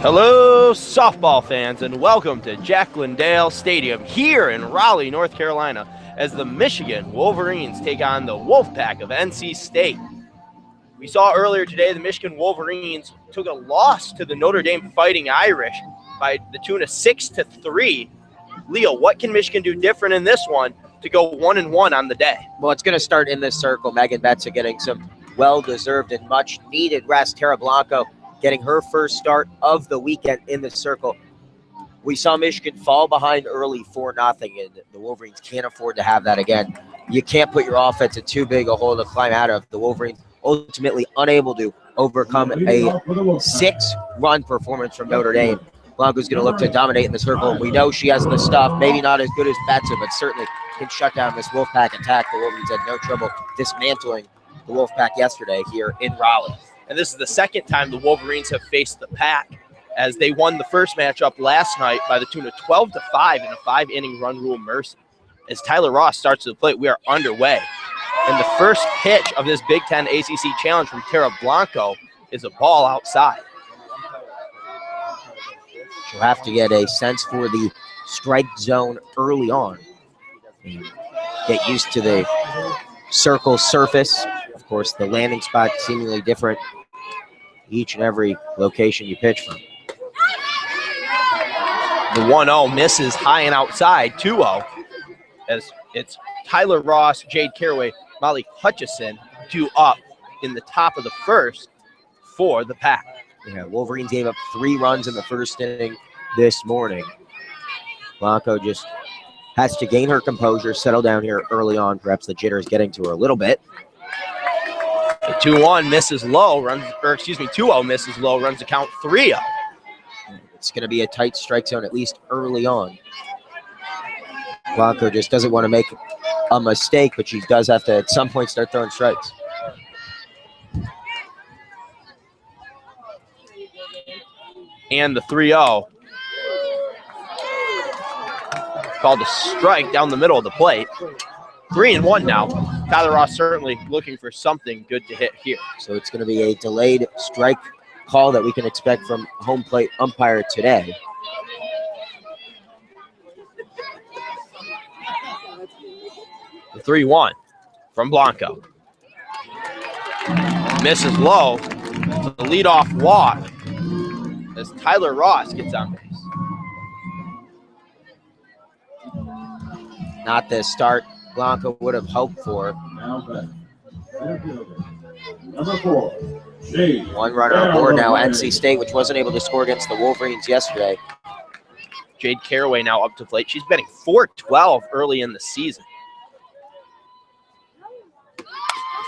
Hello, softball fans, and welcome to Jack Glendale Stadium here in Raleigh, North Carolina, as the Michigan Wolverines take on the Wolfpack of NC State. We saw earlier today the Michigan Wolverines took a loss to the Notre Dame Fighting Irish by the tune of 6-3. Leo, what can Michigan do different in this one to go 1-1 on the day? Well, it's going to start in this circle. Megan Betza getting some well-deserved and much-needed rest. Tara Blanco getting her first start of the weekend in the circle. We saw Michigan fall behind early 4-0, and the Wolverines can't afford to have that again. You can't put your offense in too big a hole to climb out of. The Wolverines ultimately unable to overcome a 6-run performance from Notre Dame. Blanco's going to look to dominate in the circle. We know she has the stuff, maybe not as good as Betza, but certainly can shut down this Wolfpack attack. The Wolverines had no trouble dismantling the Wolfpack yesterday here in Raleigh. And this is the second time the Wolverines have faced the Pack, as they won the first matchup last night by the tune of 12-5 in a 5-inning run rule mercy. As Tyler Ross starts to the plate, we are underway. And the first pitch of this Big Ten ACC Challenge from Tara Blanco is a ball outside. She'll have to get a sense for the strike zone early on. Get used to the circle surface. Of course, the landing spot seemingly different each and every location you pitch from. The 1-0 misses high and outside, 2-0, as it's Tyler Ross, Jade Caraway, Molly Hutchison due up in the top of the first for the Pack. Yeah, Wolverines gave up 3 runs in the first inning this morning. Blanco just has to gain her composure, settle down here early on. Perhaps the jitters getting to her a little bit. The 2-1 misses low, 2-0 misses low, runs the count 3-0. It's going to be a tight strike zone, at least early on. Blanco just doesn't want to make a mistake, but she does have to at some point start throwing strikes. And the 3-0. Called a strike down the middle of the plate. 3-1 now. Tyler Ross certainly looking for something good to hit here. So it's going to be a delayed strike call that we can expect from home plate umpire today. The 3-1 from Blanco. Misses low. The leadoff walk as Tyler Ross gets on base. Not the start Blanco would have hoped for. One runner aboard now, NC State, which wasn't able to score against the Wolverines yesterday. Jade Caraway now up to plate. She's batting .412 early in the season.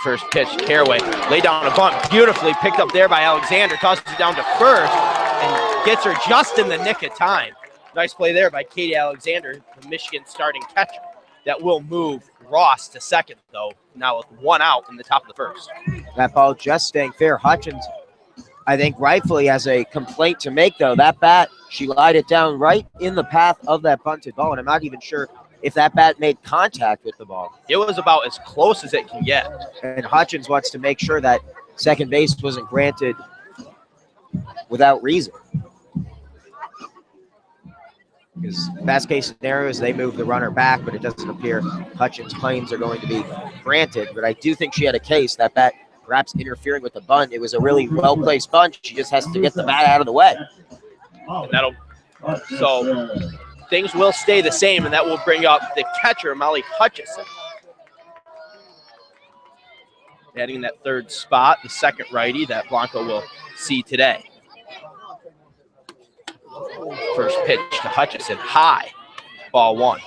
First pitch, Caraway laid down a bunt, beautifully picked up there by Alexander, tosses it down to first, and gets her just in the nick of time. Nice play there by Katie Alexander, the Michigan starting catcher. That will move Ross to second, though, now with 1 out in the top of the first. That ball just staying fair. Hutchins, I think, rightfully has a complaint to make, though. That bat, she lied it down right in the path of that bunted ball, and I'm not even sure if that bat made contact with the ball. It was about as close as it can get. And Hutchins wants to make sure that second base wasn't granted without reason. Because best case scenario is they move the runner back, but it doesn't appear Hutchins' claims are going to be granted. But I do think she had a case, that bat perhaps interfering with the bunt. It was a really well-placed bunt. She just has to get the bat out of the way. And so things will stay the same, and that will bring up the catcher, Molly Hutchison. Adding in that third spot, the second righty that Blanco will see today. First pitch to Hutchison, high, ball 1.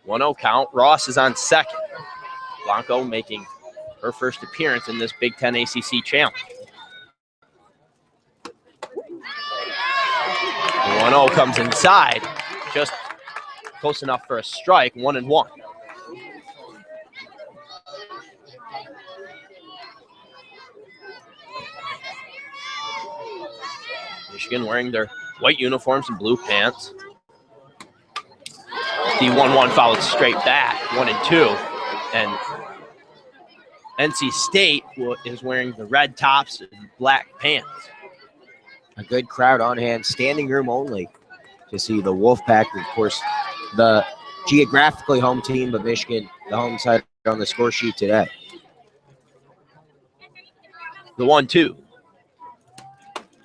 One-0 count. Ross is on second. Blanco making her first appearance in this Big Ten ACC Challenge. The 1-0 comes inside, just close enough for a strike, 1-1. Michigan wearing their white uniforms and blue pants. The 1-1 followed straight back, 1-2. And NC State is wearing the red tops and black pants. A good crowd on hand, standing room only to see the Wolfpack. Of course, the geographically home team of Michigan, the home side on the score sheet today. The 1-2.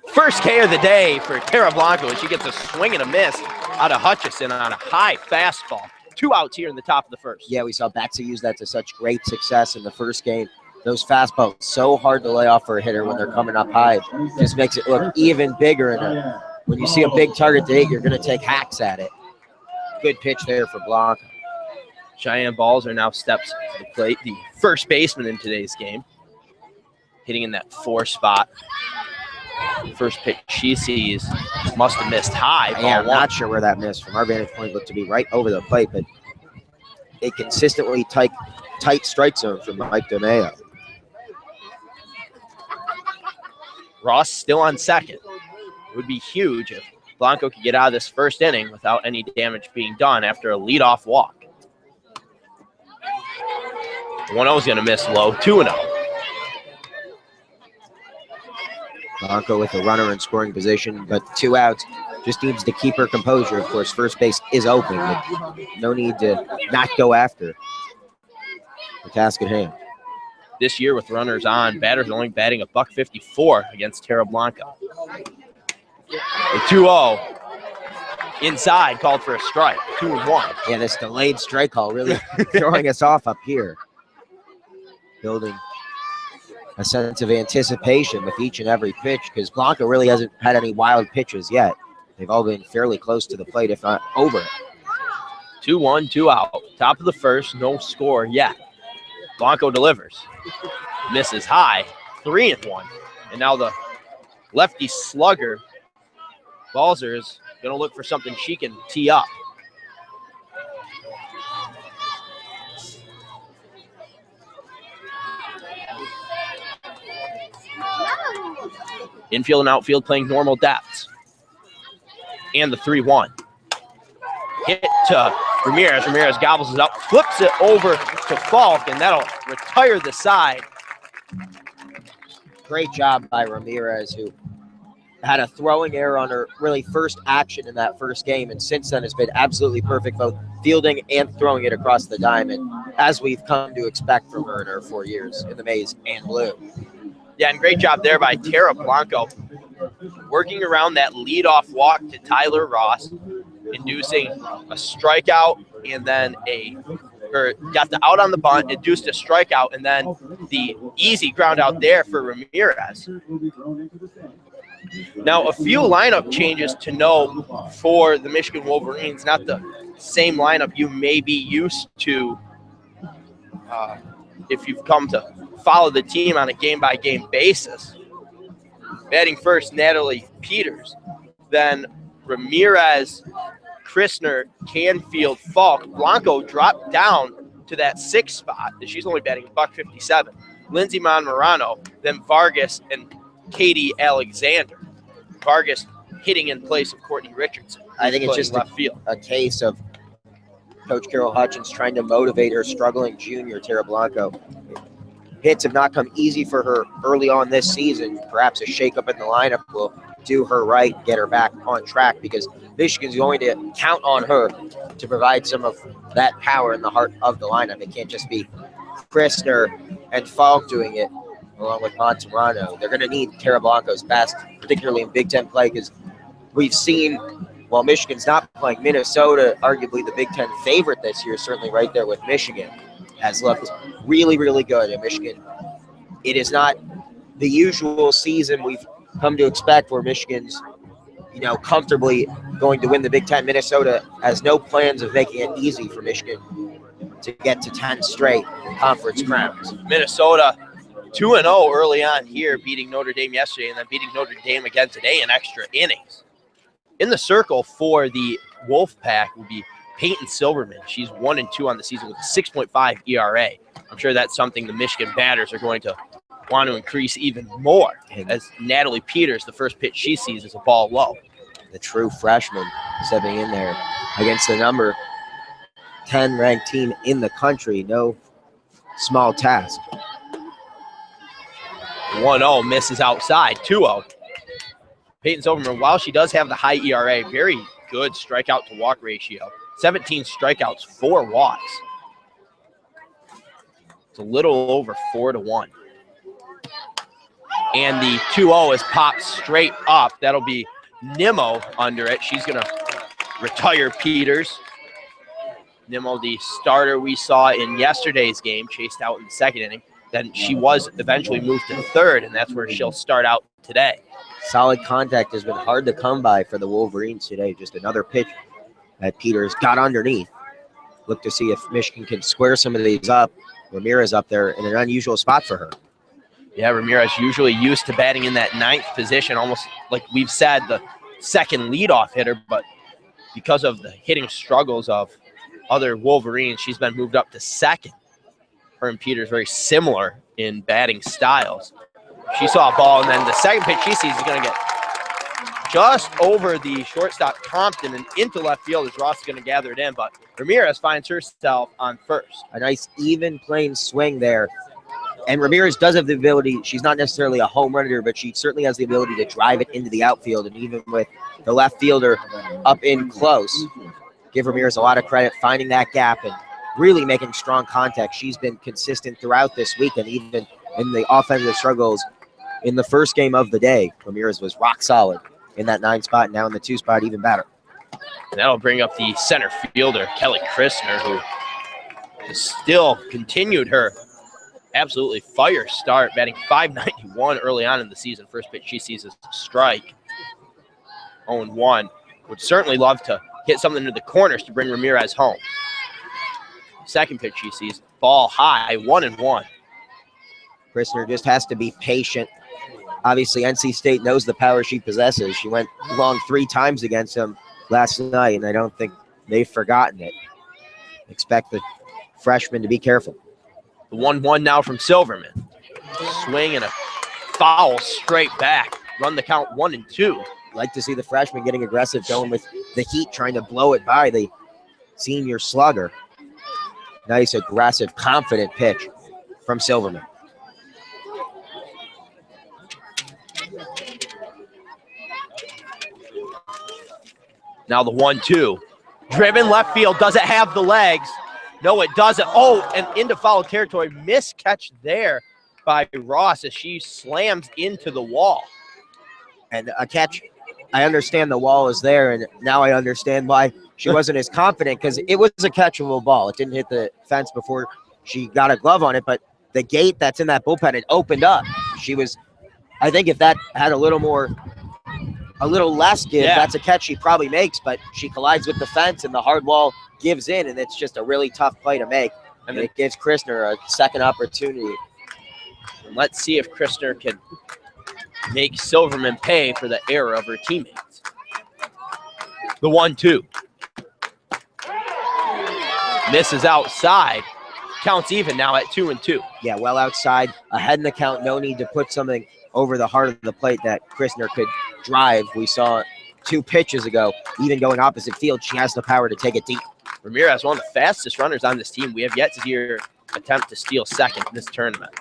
First K of the day for Tara Blanco, and she gets a swing and a miss out of Hutchison on a high fastball. 2 outs here in the top of the first. Yeah, we saw Betsy use that to such great success in the first game. Those fastballs, so hard to lay off for a hitter when they're coming up high. Just makes it look even bigger. And when you see a big target to hit, you're going to take hacks at it. Good pitch there for Blanco. Cheyenne Balzer now steps to the plate, the first baseman in today's game, hitting in that 4 spot. First pitch she sees must have missed high. Yeah, I'm not sure where that missed. From our vantage point, looked to be right over the plate, but a consistently tight strike zone from Mike DeMeo. Ross still on second. It would be huge if Blanco could get out of this first inning without any damage being done after a leadoff walk. 1-0 is going to miss low. 2-0. Blanco with a runner in scoring position, but 2 outs. Just needs to keep her composure. Of course, first base is open, but no need to not go after the task at hand. This year with runners on, batters only batting a .154 against Tara Blanco. A 2-0 inside called for a strike. 2-1. Yeah, this delayed strike call really throwing us off up here. Building a sense of anticipation with each and every pitch because Blanco really hasn't had any wild pitches yet. They've all been fairly close to the plate, if not over it. 2-1, 2 out. Top of the first, no score yet. Blanco delivers. Misses high. 3-1. And now the lefty slugger, Balzer, is going to look for something she can tee up. Infield and outfield playing normal depths. And the 3-1. Hit to Ramirez. Ramirez gobbles it up, flips it over to Falk, and that'll retire the side. Great job by Ramirez, who had a throwing error on her really first action in that first game, and since then has been absolutely perfect, both fielding and throwing it across the diamond, as we've come to expect from her in her 4 years in the maize and blue. Yeah, and great job there by Tara Blanco, working around that leadoff walk to Tyler Ross, inducing a strikeout, and then got the out on the bunt, induced a strikeout, and then the easy ground out there for Ramirez. Now, a few lineup changes to know for the Michigan Wolverines, not the same lineup you may be used to if you've come to follow the team on a game-by-game basis. Batting first, Natalie Peters. Then Ramirez, Christner, Canfield, Falk. Blanco dropped down to that 6th spot. She's only batting $157. Lindsey Monmorano, then Vargas and Katie Alexander. Vargas hitting in place of Courtney Richardson. I think it's just left field. A case of Coach Carol Hutchins trying to motivate her struggling junior, Tara Blanco. Hits have not come easy for her early on this season. Perhaps a shakeup in the lineup will do her right, get her back on track, because Michigan's going to count on her to provide some of that power in the heart of the lineup. It can't just be Christner and Falk doing it along with Montemurano. They're going to need Tara Blanco's best, particularly in Big Ten play, because we've seen, while Michigan's not playing, Minnesota, arguably the Big Ten favorite this year, certainly right there with Michigan, has looked really, really good in Michigan. It is not the usual season we've come to expect where Michigan's, comfortably going to win the Big Ten. Minnesota has no plans of making it easy for Michigan to get to 10 straight conference crowns. Minnesota 2-0 early on here, beating Notre Dame yesterday and then beating Notre Dame again today in extra innings. In the circle for the Wolfpack will be Peyton Silverman. She's 1-2 on the season with a 6.5 ERA. I'm sure that's something the Michigan batters are going to want to increase even more, as Natalie Peters, the first pitch she sees is a ball low. The true freshman stepping in there against the number 10 ranked team in the country. No small task. 1-0, misses outside. 2-0. Peyton Silverman, while she does have the high ERA, very good strikeout to walk ratio. 17 strikeouts, 4 walks. It's a little over 4-1. And the 2-0 is popped straight up. That'll be Nimmo under it. She's going to retire Peters. Nimmo, the starter we saw in yesterday's game, chased out in the second inning. Then she was eventually moved to third, and that's where she'll start out today. Solid contact has been hard to come by for the Wolverines today. Just another pitch that Peters got underneath. Look to see if Michigan can square some of these up. Ramirez up there in an unusual spot for her. Yeah, Ramirez usually used to batting in that 9th position, almost like we've said, the second leadoff hitter, but because of the hitting struggles of other Wolverines, she's been moved up to second. Her and Peters very similar in batting styles. She saw a ball, and then the second pitch she sees is going to get just over the shortstop Compton and into left field as Ross is going to gather it in, but Ramirez finds herself on first. A nice even plane swing there. And Ramirez does have the ability, she's not necessarily a home runner, but she certainly has the ability to drive it into the outfield. And even with the left fielder up in close, give Ramirez a lot of credit finding that gap and really making strong contact. She's been consistent throughout this week, and even in the offensive struggles in the first game of the day, Ramirez was rock solid in that 9 spot. Now in the 2 spot, even better. And that'll bring up the center fielder, Kelly Christner, who has still continued her absolutely fire start, batting .591 early on in the season. First pitch she sees is a strike. 0-1. Would certainly love to hit something to the corners to bring Ramirez home. Second pitch she sees, ball high, 1-1. Christner just has to be patient. Obviously, NC State knows the power she possesses. She went long 3 times against them last night, and I don't think they've forgotten it. Expect the freshman to be careful. The 1-1 now from Silverman. Swing and a foul straight back. Run the count 1-2. Like to see the freshman getting aggressive, going with the heat, trying to blow it by the senior slugger. Nice, aggressive, confident pitch from Silverman. Now the 1-2. Driven left field. Does it have the legs? No, it doesn't. Oh, and into foul territory. Miscatch there by Ross as she slams into the wall. And a catch. I understand the wall is there, and now I understand why she wasn't as confident, because it was a catchable ball. It didn't hit the fence before she got a glove on it, but the gate that's in that bullpen, it opened up. She was, I think if that had a little less give, that's a catch she probably makes, but she collides with the fence and the hard wall gives in, and it's just a really tough play to make. And it gives Christner a second opportunity. And let's see if Christner can make Silverman pay for the error of her teammates. The 1-2. Misses outside. Counts even now at 2-2. Yeah, well outside, ahead in the count. No need to put something over the heart of the plate that Christner could drive. We saw 2 pitches ago, even going opposite field, she has the power to take it deep. Ramirez, one of the fastest runners on this team. We have yet to see her attempt to steal second in this tournament.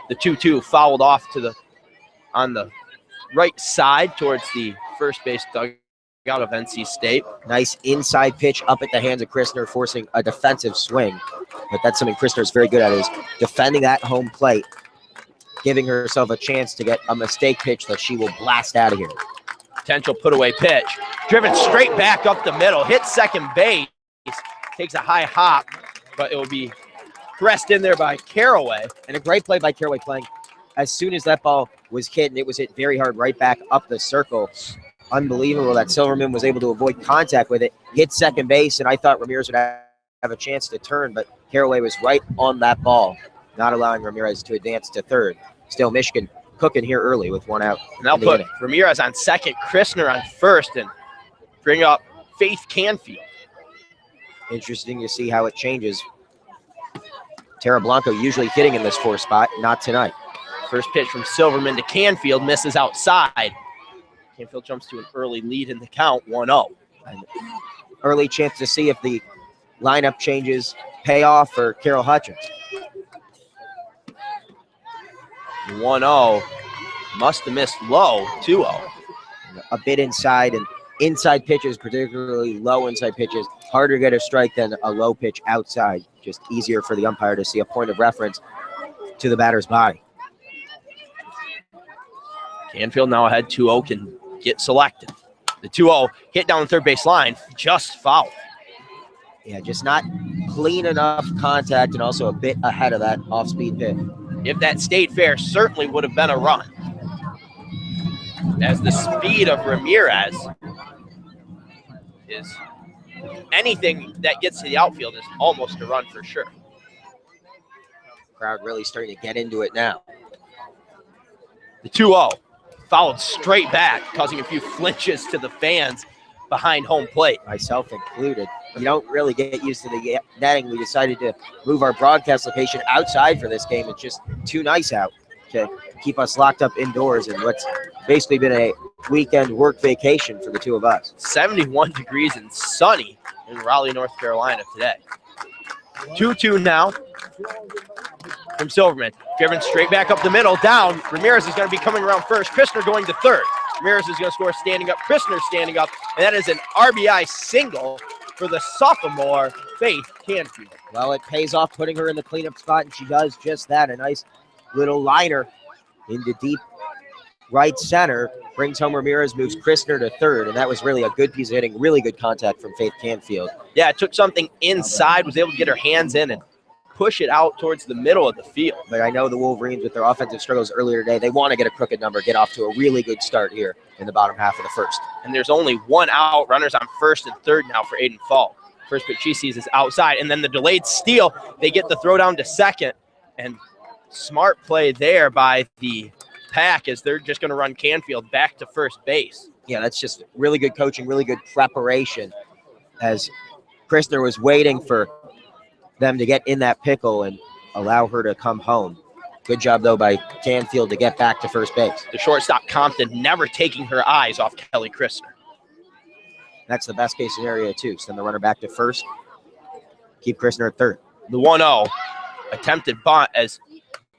The 2-2 fouled off on the right side towards the first base dugout of NC State. Nice inside pitch up at the hands of Christner, forcing a defensive swing. But that's something Christner is very good at, is defending that home plate, giving herself a chance to get a mistake pitch that she will blast out of here. Potential put-away pitch. Driven straight back up the middle. Hits second base. Takes a high hop, but it will be pressed in there by Caraway. And a great play by Caraway, playing as soon as that ball was hit, and it was hit very hard right back up the circle. Unbelievable that Silverman was able to avoid contact with it. Hit second base, and I thought Ramirez would have a chance to turn, but Caraway was right on that ball, not allowing Ramirez to advance to third. Still, Michigan cooking here early with 1 out. And they'll put Ramirez on second, Christner on first, and bring up Faith Canfield. Interesting to see how it changes. Tara Blanco usually hitting in this 4 spot, not tonight. First pitch from Silverman to Canfield, misses outside. Canfield jumps to an early lead in the count, 1-0. An early chance to see if the lineup changes pay off for Carol Hutchins. 1-0. Must have missed low. 2-0. A bit inside, and inside pitches, particularly low inside pitches, harder to get a strike than a low pitch outside. Just easier for the umpire to see a point of reference to the batter's body. Canfield now ahead 2-0 can get selected. The 2-0 hit down the third base line, just foul. Yeah, just not clean enough contact, and also a bit ahead of that off-speed pitch. If that stayed fair, certainly would have been a run. As the speed of Ramirez is anything that gets to the outfield is almost a run for sure. Crowd really starting to get into it now. The 2-0 followed straight back, causing a few flinches to the fans behind home plate. Myself included. You don't really get used to the netting. We decided to move our broadcast location outside for this game. It's just too nice out to keep us locked up indoors in what's basically been a weekend work vacation for the two of us. 71 degrees and sunny in Raleigh, North Carolina today. 2-2 now from Silverman. Driven straight back up the middle, down. Ramirez is going to be coming around first. Christner going to third. Ramirez is going to score standing up. Christner standing up. And that is an RBI single for the sophomore, Faith Canfield. Well, it pays off putting her in the cleanup spot, and she does just that. A nice little liner into deep right center. Brings home Ramirez, moves Christner to third, and that was really a good piece of hitting. Really good contact from Faith Canfield. Yeah, it took something inside, was able to get her hands in and push it out towards the middle of the field. But I know the Wolverines, with their offensive struggles earlier today, they want to get a crooked number, get off to a really good start here in the bottom half of the first. And there's only one out. Runners on first and third now for Aiden Falk. First pitch she sees is outside, and then the delayed steal. They get the throw down to second, and smart play there by the Pack as they're just going to run Canfield back to first base. Yeah, that's just really good coaching, really good preparation, as Christner was waiting for them to get in that pickle and allow her to come home. Good job, though, by Canfield to get back to first base. The shortstop, Compton, never taking her eyes off Kelly Christner. That's the best case scenario, too. Send the runner back to first. Keep Christner at third. The 1-0 attempted bunt as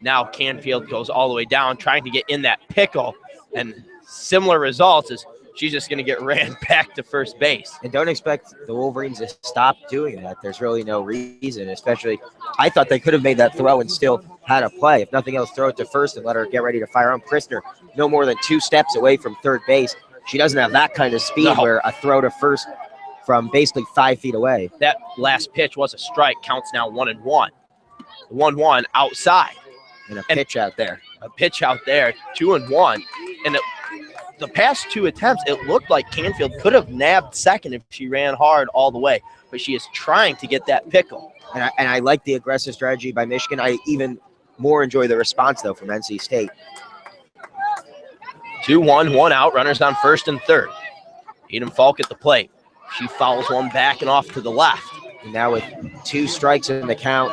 now Canfield goes all the way down, trying to get in that pickle. And similar results as she's just going to get ran back to first base. And don't expect the Wolverines to stop doing that. There's really no reason, especially I thought they could have made that throw and still had a play. If nothing else, throw it to first and let her get ready to fire on. Christner no more than 2 steps away from third base. She doesn't have that kind of speed where a throw to first from basically 5 feet away. That last pitch was a strike, counts now 1-1. 1-1 outside. And a pitch out there. A pitch out there, 2-1. And the past 2 attempts, it looked like Canfield could have nabbed second if she ran hard all the way. But she is trying to get that pickle. And I like the aggressive strategy by Michigan. I even more enjoy the response, though, from NC State. 2-1, 1 out, runners on first and third. Aiden Falk at the plate. She fouls one back and off to the left. And now with 2 strikes in the count,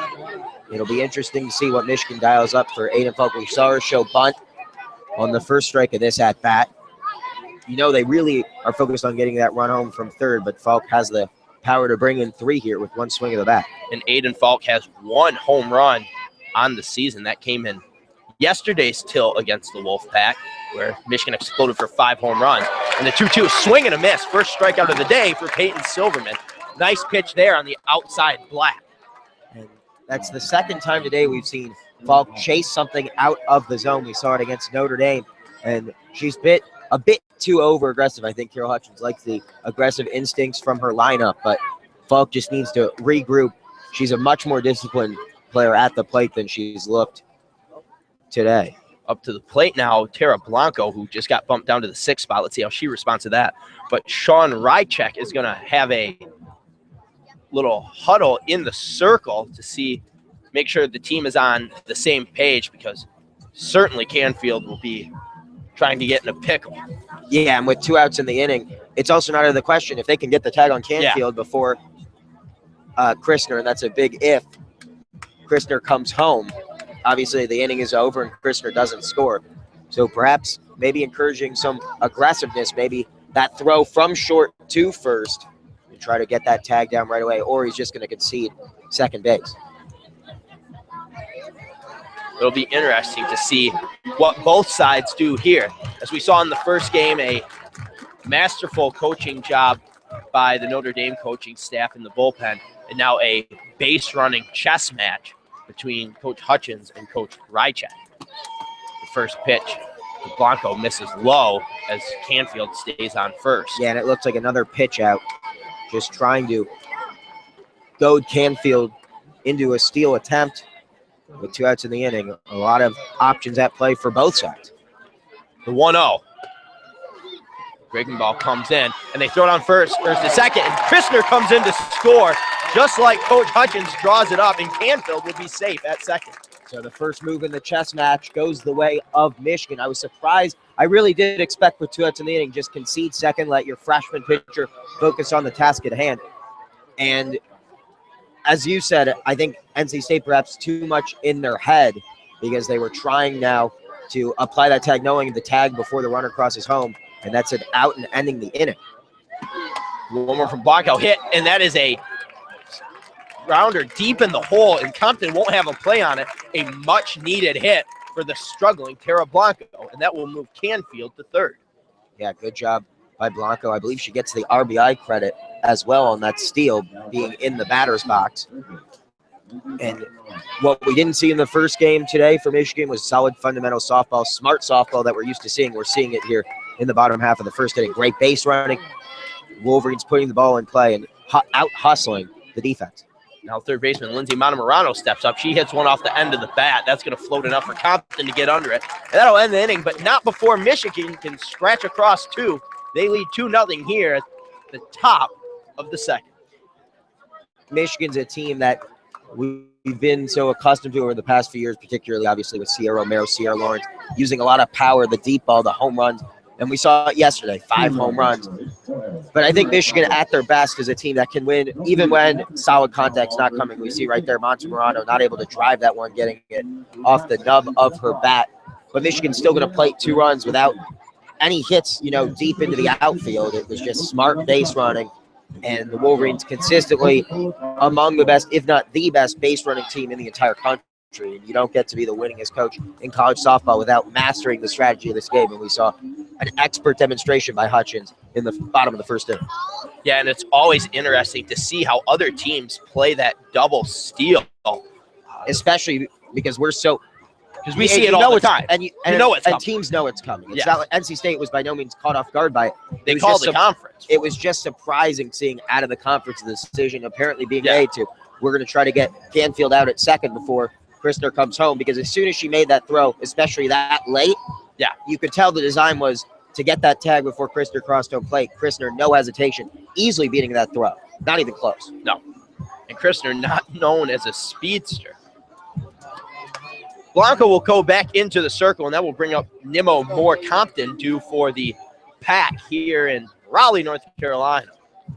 it'll be interesting to see what Michigan dials up for Aiden Falk. We saw her show bunt on the first strike of this at-bat. You know they really are focused on getting that run home from third, but Falk has the power to bring in 3 here with 1 swing of the bat. And Aiden Falk has 1 home run on the season. That came in yesterday's tilt against the Wolfpack, where Michigan exploded for 5 home runs. And the 2-2, swing and a miss. First strikeout of the day for Peyton Silverman. Nice pitch there on the outside black. And that's the second time today we've seen Falk chase something out of the zone. We saw it against Notre Dame, and she's a bit too over-aggressive. I think Carol Hutchins likes the aggressive instincts from her lineup, but Falk just needs to regroup. She's a much more disciplined player at the plate than she's looked today. Up to the plate now, Tara Blanco, who just got bumped down to the 6th spot. Let's see how she responds to that. But Sean Rychek is going to have a little huddle in the circle to make sure the team is on the same page, because certainly Canfield will be trying to get in a pickle. Yeah, and with 2 outs in the inning, it's also not out of the question if they can get the tag on Canfield before Christner, and that's a big if. Christner comes home. Obviously, the inning is over and Christner doesn't score. So perhaps maybe encouraging some aggressiveness, maybe that throw from short to first and try to get that tag down right away, or he's just going to concede second base. It'll be interesting to see what both sides do here. As we saw in the first game, a masterful coaching job by the Notre Dame coaching staff in the bullpen, and now a base running chess match between Coach Hutchins and Coach Rychek. The first pitch, Blanco misses low as Canfield stays on first. Yeah, and it looks like another pitch out, just trying to goad Canfield into a steal attempt with 2 outs in the inning. A lot of options at play for both sides. The 1-0. Breaking ball comes in, and they throw it on first. There's the second, and Christner comes in to score, just like Coach Hutchins draws it up, and Canfield will be safe at second. So the first move in the chess match goes the way of Michigan. I was surprised. I really did expect with 2 outs in the inning, just concede second, let your freshman pitcher focus on the task at hand. And as you said, I think NC State perhaps too much in their head because they were trying now to apply that tag, knowing the tag before the runner crosses home, and that's an out and ending the inning. One more from Blanco, hit, and that is a rounder deep in the hole, and Compton won't have a play on it. A much-needed hit for the struggling Tara Blanco, and that will move Canfield to third. Yeah, good job by Blanco. I believe she gets the RBI credit as well on that steal, being in the batter's box. And what we didn't see in the first game today for Michigan was solid fundamental softball, smart softball that we're used to seeing. We're seeing it here in the bottom half of the first inning. Great base running. Wolverines putting the ball in play and out hustling the defense. Now third baseman Lindsay Montemurano steps up. She hits one off the end of the bat. That's going to float enough for Compton to get under it. And that'll end the inning, but not before Michigan can scratch across two. They lead 2-0 here at the top of the second. Michigan's a team that we've been so accustomed to over the past few years, particularly obviously with Sierra Romero, Sierra Lawrence, using a lot of power, the deep ball, the home runs. And we saw it yesterday, 5 home runs. But I think Michigan at their best is a team that can win even when solid contact's not coming. We see right there Montemurano not able to drive that one, getting it off the nub of her bat. But Michigan's still going to plate 2 runs without any hits, deep into the outfield. It was just smart base running. And the Wolverines consistently among the best, if not the best, base running team in the entire country. And you don't get to be the winningest coach in college softball without mastering the strategy of this game. And we saw an expert demonstration by Hutchins in the bottom of the first inning. Yeah, and it's always interesting to see how other teams play that double steal. Especially because we're so – because we see it all the time. And teams know it's coming. It's not like NC State was by no means caught off guard by it. They called the conference. It was just surprising seeing out of the conference the decision apparently being made to, we're going to try to get Canfield out at second before Christner comes home, because as soon as she made that throw, especially that late, you could tell the design was to get that tag before Christner crossed home plate. Christner, no hesitation, easily beating that throw. Not even close. No. And Christner not known as a speedster. Blanco will go back into the circle, and that will bring up Nimmo Moore Compton, due for the pack here in Raleigh, North Carolina. I'd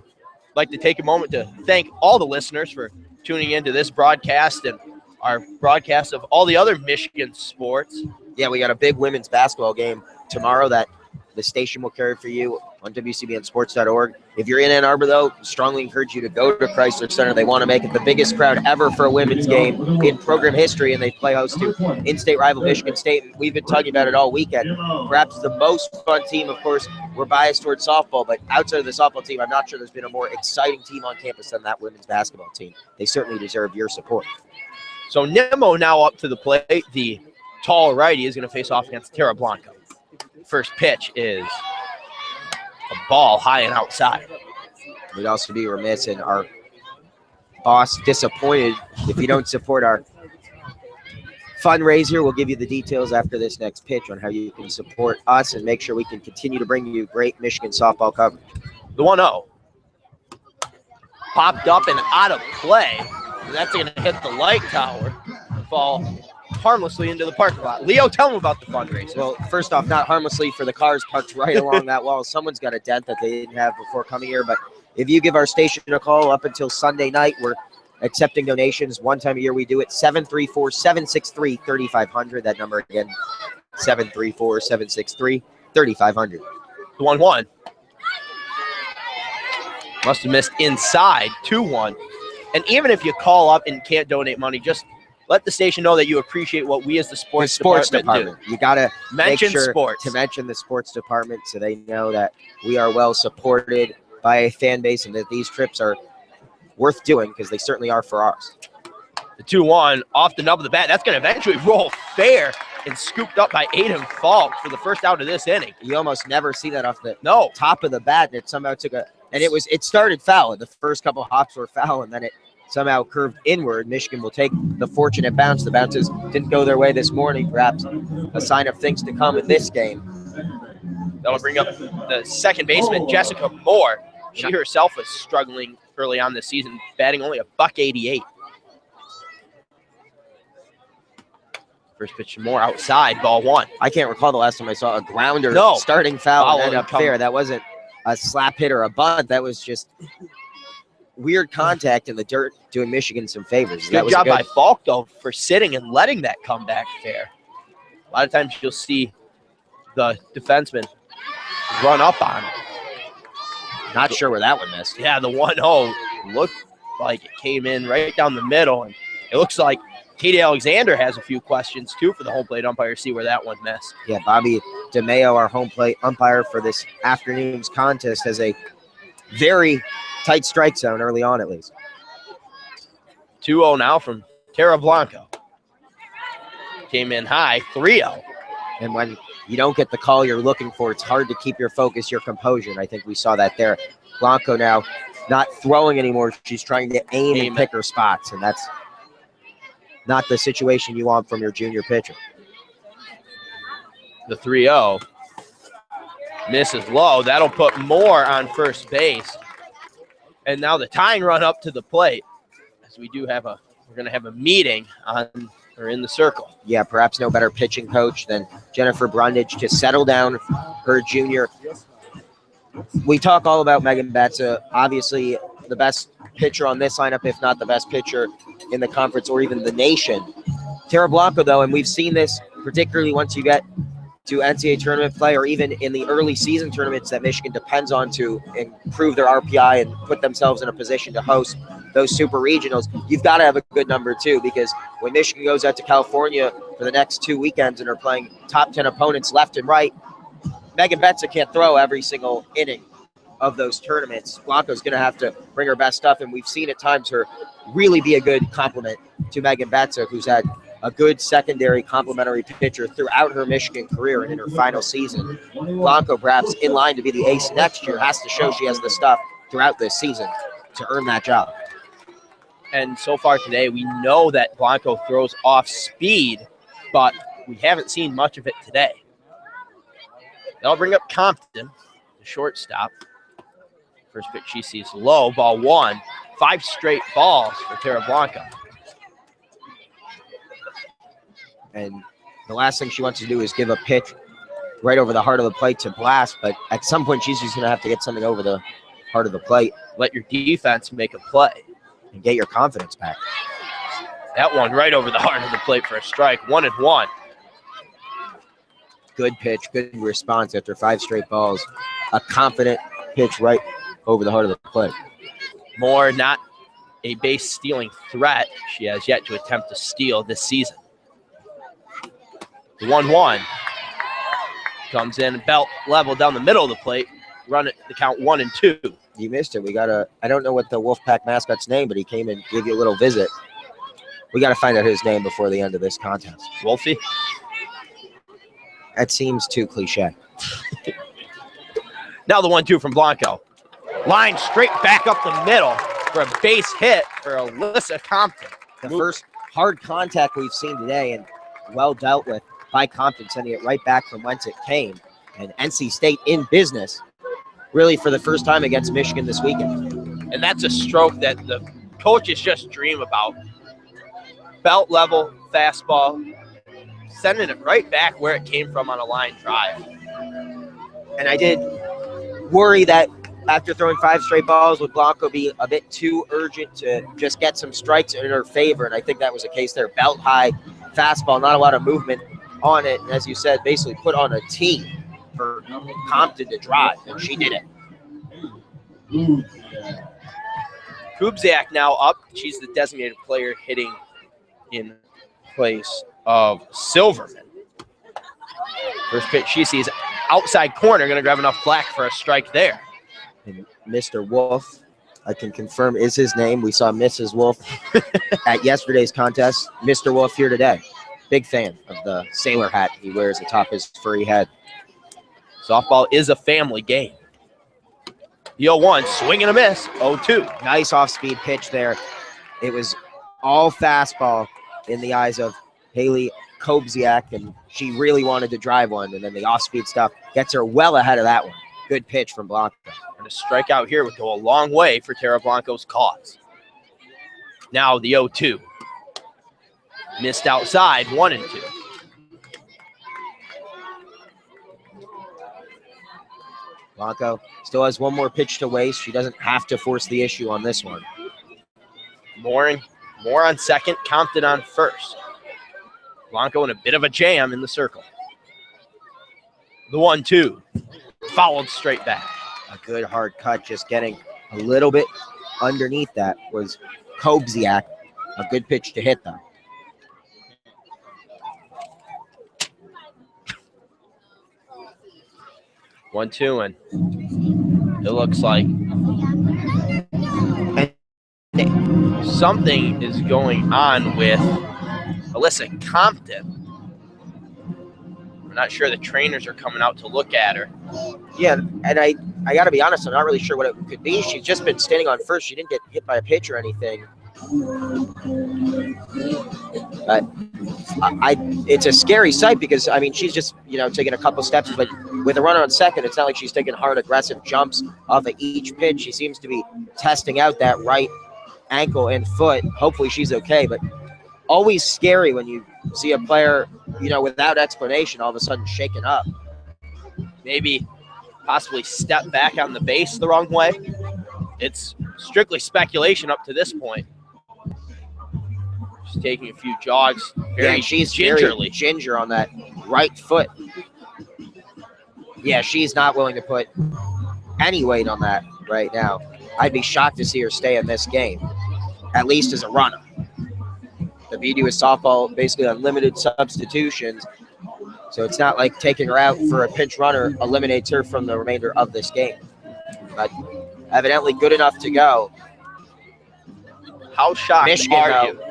like to take a moment to thank all the listeners for tuning into this broadcast and our broadcast of all the other Michigan sports. Yeah, we got a big women's basketball game tomorrow that the station will carry for you on WCBNsports.org. If you're in Ann Arbor, though, strongly encourage you to go to Chrysler Center. They want to make it the biggest crowd ever for a women's game in program history, and they play host to in-state rival Michigan State. And we've been talking about it all weekend. Perhaps the most fun team, of course, we're biased towards softball, but outside of the softball team, I'm not sure there's been a more exciting team on campus than that women's basketball team. They certainly deserve your support. So Nimmo now up to the plate. The tall righty is going to face off against Tara Blanco. First pitch is a ball high and outside. We'd also be remiss in our boss disappointed if you don't support our fundraiser. We'll give you the details after this next pitch on how you can support us and make sure we can continue to bring you great Michigan softball coverage. The 1-0 popped up and out of play. That's going to hit the light tower and fall harmlessly into the parking lot. Leo, tell them about the fundraiser. Well, first off, not harmlessly for the cars parked right along that wall. Someone's got a dent that they didn't have before coming here. But if you give our station a call up until Sunday night, we're accepting donations. One time a year we do it, 734-763-3500. That number again, 734-763-3500. The 1-1. Must have missed inside, 2-1. And even if you call up and can't donate money, just let the station know that you appreciate what we as the sports department do. You got to Mention make sure sports. to mention the sports department so they know that we are well supported by a fan base and that these trips are worth doing because they certainly are for ours. The 2-1 off the nub of the bat. That's going to eventually roll fair and scooped up by Aiden Falk for the first out of this inning. You almost never see that off the No. top of the bat, and it somehow took it started foul. The first couple hops were foul, and then it somehow curved inward. Michigan will take the fortunate bounce. The bounces didn't go their way this morning, perhaps a sign of things to come in this game. That'll bring up the second baseman, Jessica Moore. She herself was struggling early on this season, batting only $188. First pitch to Moore outside, ball 1. I can't recall the last time I saw a grounder starting foul and end up fair. That wasn't a slap hit or a bunt. That was just weird contact in the dirt doing Michigan some favors. Good job by Falk, though, for sitting and letting that come back fair. A lot of times you'll see the defenseman run up on it. Not sure where that one missed. Yeah, the 1-0 looked like it came in right down the middle, and it looks like Katie Alexander has a few questions, too, for the home plate umpire. See where that one missed. Yeah, Bobby DeMeo, our home plate umpire for this afternoon's contest, has a very tight strike zone early on, at least. 2-0 now from Tara Blanco. Came in high, 3-0. And when you don't get the call you're looking for, it's hard to keep your focus, your composure, and I think we saw that there. Blanco now not throwing anymore. She's trying to aim and pick her spots, and that's not the situation you want from your junior pitcher. The 3-0 misses low. That'll put Moore on first base. And now the tying run up to the plate, as we're going to have a meeting in the circle. Yeah, perhaps no better pitching coach than Jennifer Brundage to settle down her junior. We talk all about Megan Betza, obviously the best pitcher on this lineup, if not the best pitcher in the conference or even the nation. Tara Blanco, though, and we've seen this particularly once you get to NCAA tournament play or even in the early season tournaments that Michigan depends on to improve their RPI and put themselves in a position to host those super regionals. You've got to have a good number, too, because when Michigan goes out to California for the next 2 weekends and are playing top 10 opponents left and right, Megan Betza can't throw every single inning of those tournaments. Blanco's going to have to bring her best stuff, and we've seen at times her really be a good complement to Megan Betza, who's had a good secondary complementary pitcher throughout her Michigan career and in her final season. Blanco, perhaps in line to be the ace next year, has to show she has the stuff throughout this season to earn that job. And so far today, we know that Blanco throws off speed, but we haven't seen much of it today. They'll bring up Compton, the shortstop. First pitch she sees low, ball 1. 5 straight balls for Tara Blanco. And the last thing she wants to do is give a pitch right over the heart of the plate to Blast, but at some point she's just going to have to get something over the heart of the plate. Let your defense make a play. And get your confidence back. That one right over the heart of the plate for a strike. 1-1. Good pitch, good response after 5 straight balls. A confident pitch right over the heart of the plate. Moore, not a base-stealing threat. She has yet to attempt to steal this season. The 1-1 comes in, belt level down the middle of the plate. Run it, the count 1-2. You missed it. I don't know what the Wolfpack mascot's name, but he came and gave you a little visit. We got to find out his name before the end of this contest. Wolfie? That seems too cliche. Now the 1-2 from Blanco. Line straight back up the middle for a base hit for Alyssa Compton. The first hard contact we've seen today and well dealt with by Compton, sending it right back from whence it came. And NC State in business, really for the first time against Michigan this weekend. And that's a stroke that the coaches just dream about. Belt level, fastball, sending it right back where it came from on a line drive. And I did worry that after throwing 5 straight balls, would Blanco be a bit too urgent to just get some strikes in her favor? And I think that was the case there. Belt high, fastball, not a lot of movement on it. And as you said, basically put on a tee for Compton to drive, and she did it. Kubzak now up. She's the designated player hitting in place of Silverman. First pitch she sees outside corner, going to grab enough black for a strike there. And Mr. Wolf, I can confirm, is his name. We saw Mrs. Wolf at yesterday's contest. Mr. Wolf here today. Big fan of the sailor hat he wears atop his furry head. Softball is a family game. The 0-1, swing and a miss, 0-2. Nice off-speed pitch there. It was all fastball in the eyes of Haley Kobziak, and she really wanted to drive one, and then the off-speed stuff gets her well ahead of that one. Good pitch from Blanco. And a strikeout here would go a long way for Tara Blanco's cause. Now the 0-2. Missed outside, 1-2. Blanco still has one more pitch to waste. She doesn't have to force the issue on this one. Moore on second, Compton on first. Blanco in a bit of a jam in the circle. The 1-2, fouled straight back. A good hard cut, just getting a little bit underneath that was Kobziak. A good pitch to hit, though. One, two, and it looks like something is going on with Alyssa Compton. I'm not sure the trainers are coming out to look at her. Yeah, and I got to be honest, I'm not really sure what it could be. She's just been standing on first. She didn't get hit by a pitch or anything. But it's a scary sight because, I mean, she's just, taking a couple steps, but with a runner on second, it's not like she's taking hard, aggressive jumps off of each pitch. She seems to be testing out that right ankle and foot. Hopefully she's okay, but always scary when you see a player, without explanation, all of a sudden shaken up. Maybe possibly step back on the base the wrong way. It's strictly speculation up to this point. She's taking a few jogs. She's gingerly. Very ginger on that right foot. Yeah, she's not willing to put any weight on that right now. I'd be shocked to see her stay in this game, at least as a runner. The beauty with softball, basically unlimited substitutions. So it's not like taking her out for a pinch runner eliminates her from the remainder of this game. But evidently good enough to go. How shocked Michigan, are you?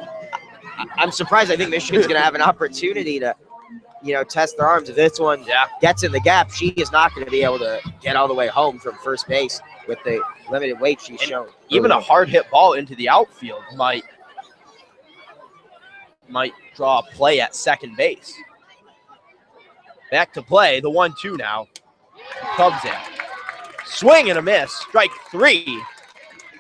I'm surprised. I think Michigan's going to have an opportunity to, test their arms. If this one gets in the gap, she is not going to be able to get all the way home from first base with the limited weight she's shown. Even a hard hit ball into the outfield might draw a play at second base. Back to play, the 1-2 now. Cubs in. Swing and a miss, strike 3,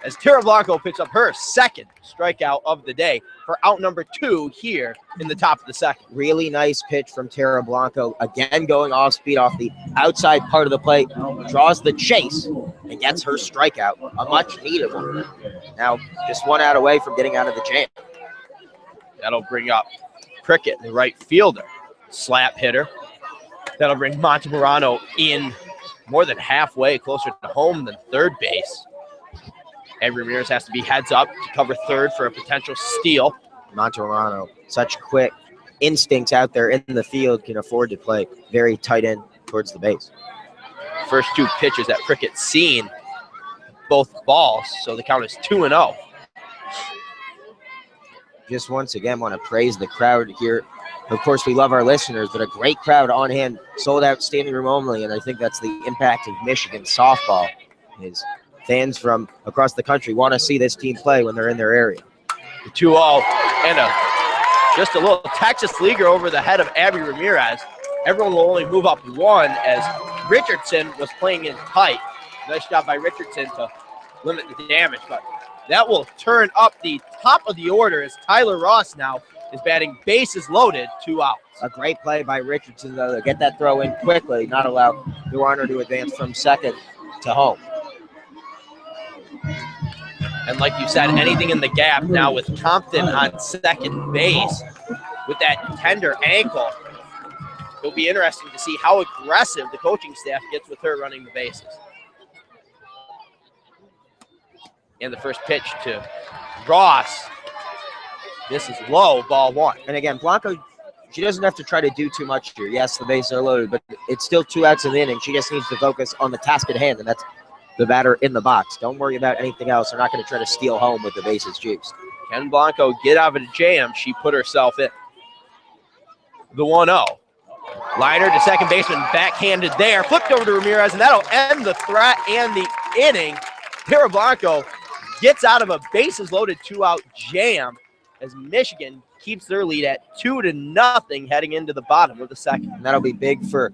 as Tara Blanco picks up her second strikeout of the day for out number 2 here in the top of the second. Really nice pitch from Tara Blanco. Again, going off speed off the outside part of the plate, draws the chase and gets her strikeout, a much needed one. Now, just one out away from getting out of the jam. That'll bring up Prickett, the right fielder. Slap hitter. That'll bring Montemurano in more than halfway, closer to home than third base. Avery Ramirez has to be heads up to cover third for a potential steal. Montemurano, such quick instincts out there in the field, can afford to play very tight end towards the base. First 2 pitches that Prickett's seen, both balls, so the count is 2-0. Just once again want to praise the crowd here. Of course, we love our listeners, but a great crowd on hand, sold out, standing room only, and I think that's the impact of Michigan softball. Is fans from across the country want to see this team play when they're in their area. The 2-0 and just a little Texas leaguer over the head of Abby Ramirez. Everyone will only move up 1 as Richardson was playing in tight. Nice job by Richardson to limit the damage, but that will turn up the top of the order as Tyler Ross now is batting bases loaded, 2 outs. A great play by Richardson, though, to get that throw in quickly, not allow the runner to advance from second to home. And like you said, anything in the gap now with Compton on second base with that tender ankle. It'll be interesting to see how aggressive the coaching staff gets with her running the bases. And the first pitch to Ross This is low, ball one. And again, Blanco, she doesn't have to try to do too much here. Yes, the bases are loaded, but it's still 2 outs in the inning. She just needs to focus on the task at hand, and that's the batter in the box. Don't worry about anything else. They're not going to try to steal home with the bases juiced. Can Blanco get out of the jam? She put herself in. The 1-0. Liner to second baseman, backhanded there. Flipped over to Ramirez, and that'll end the threat and the inning. Tara Blanco gets out of a bases-loaded 2-out jam as Michigan keeps their lead at 2-0 heading into the bottom of the second. And that'll be big for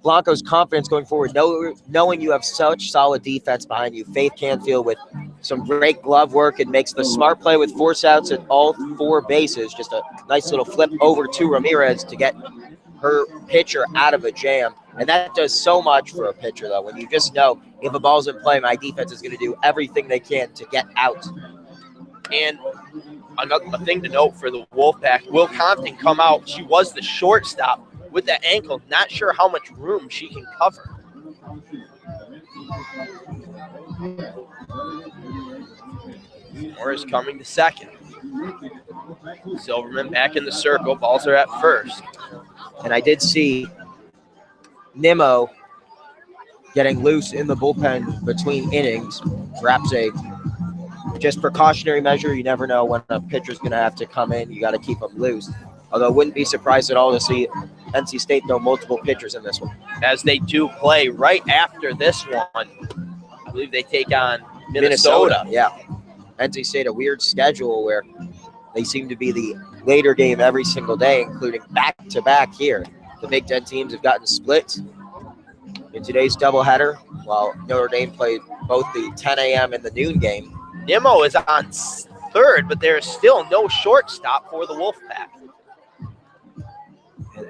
Blanco's confidence going forward, knowing you have such solid defense behind you. Faith Canfield with some great glove work and makes the smart play with force outs at all 4 bases. Just a nice little flip over to Ramirez to get her pitcher out of a jam. And that does so much for a pitcher, though, when you just know if a ball's in play, my defense is going to do everything they can to get out. And a thing to note for the Wolfpack, Will Compton come out. She was the shortstop with that ankle. Not sure how much room she can cover. Morris coming to second. Silverman back in the circle. Balls are at first. And I did see Nimmo getting loose in the bullpen between innings. Perhaps a just precautionary measure. You never know when a pitcher's going to have to come in. You got to keep them loose. Although I wouldn't be surprised at all to see NC State throw multiple pitchers in this one. As they do play right after this one, I believe they take on Minnesota. Yeah. NC State, a weird schedule where they seem to be the later game every single day, including back-to-back here. The Big Ten teams have gotten split in today's doubleheader, while Notre Dame played both the 10 a.m. and the noon game. Nimmo is on third, but there is still no shortstop for the Wolfpack.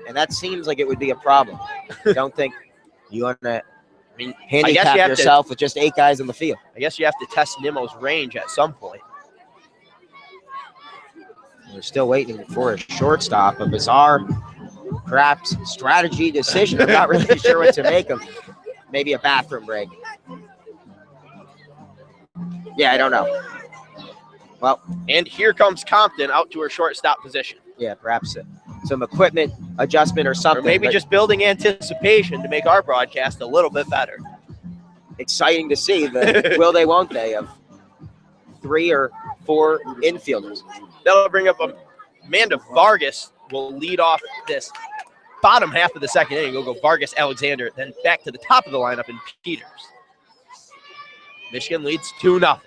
And that seems like it would be a problem. I don't think you want to handicap you yourself with just 8 guys in the field. I guess you have to test Nimmo's range at some point. We're still waiting for a shortstop, a bizarre, perhaps, strategy decision. I'm not really sure what to make of. Maybe a bathroom break. Yeah, I don't know. Well, and here comes Compton out to her shortstop position. Yeah, perhaps some equipment adjustment or something. Or maybe just building anticipation to make our broadcast a little bit better. Exciting to see the will they, won't they of 3 or 4 infielders. That'll bring up Amanda Vargas will lead off this bottom half of the second inning. We'll go Vargas, Alexander, then back to the top of the lineup in Peters. Michigan leads 2-0.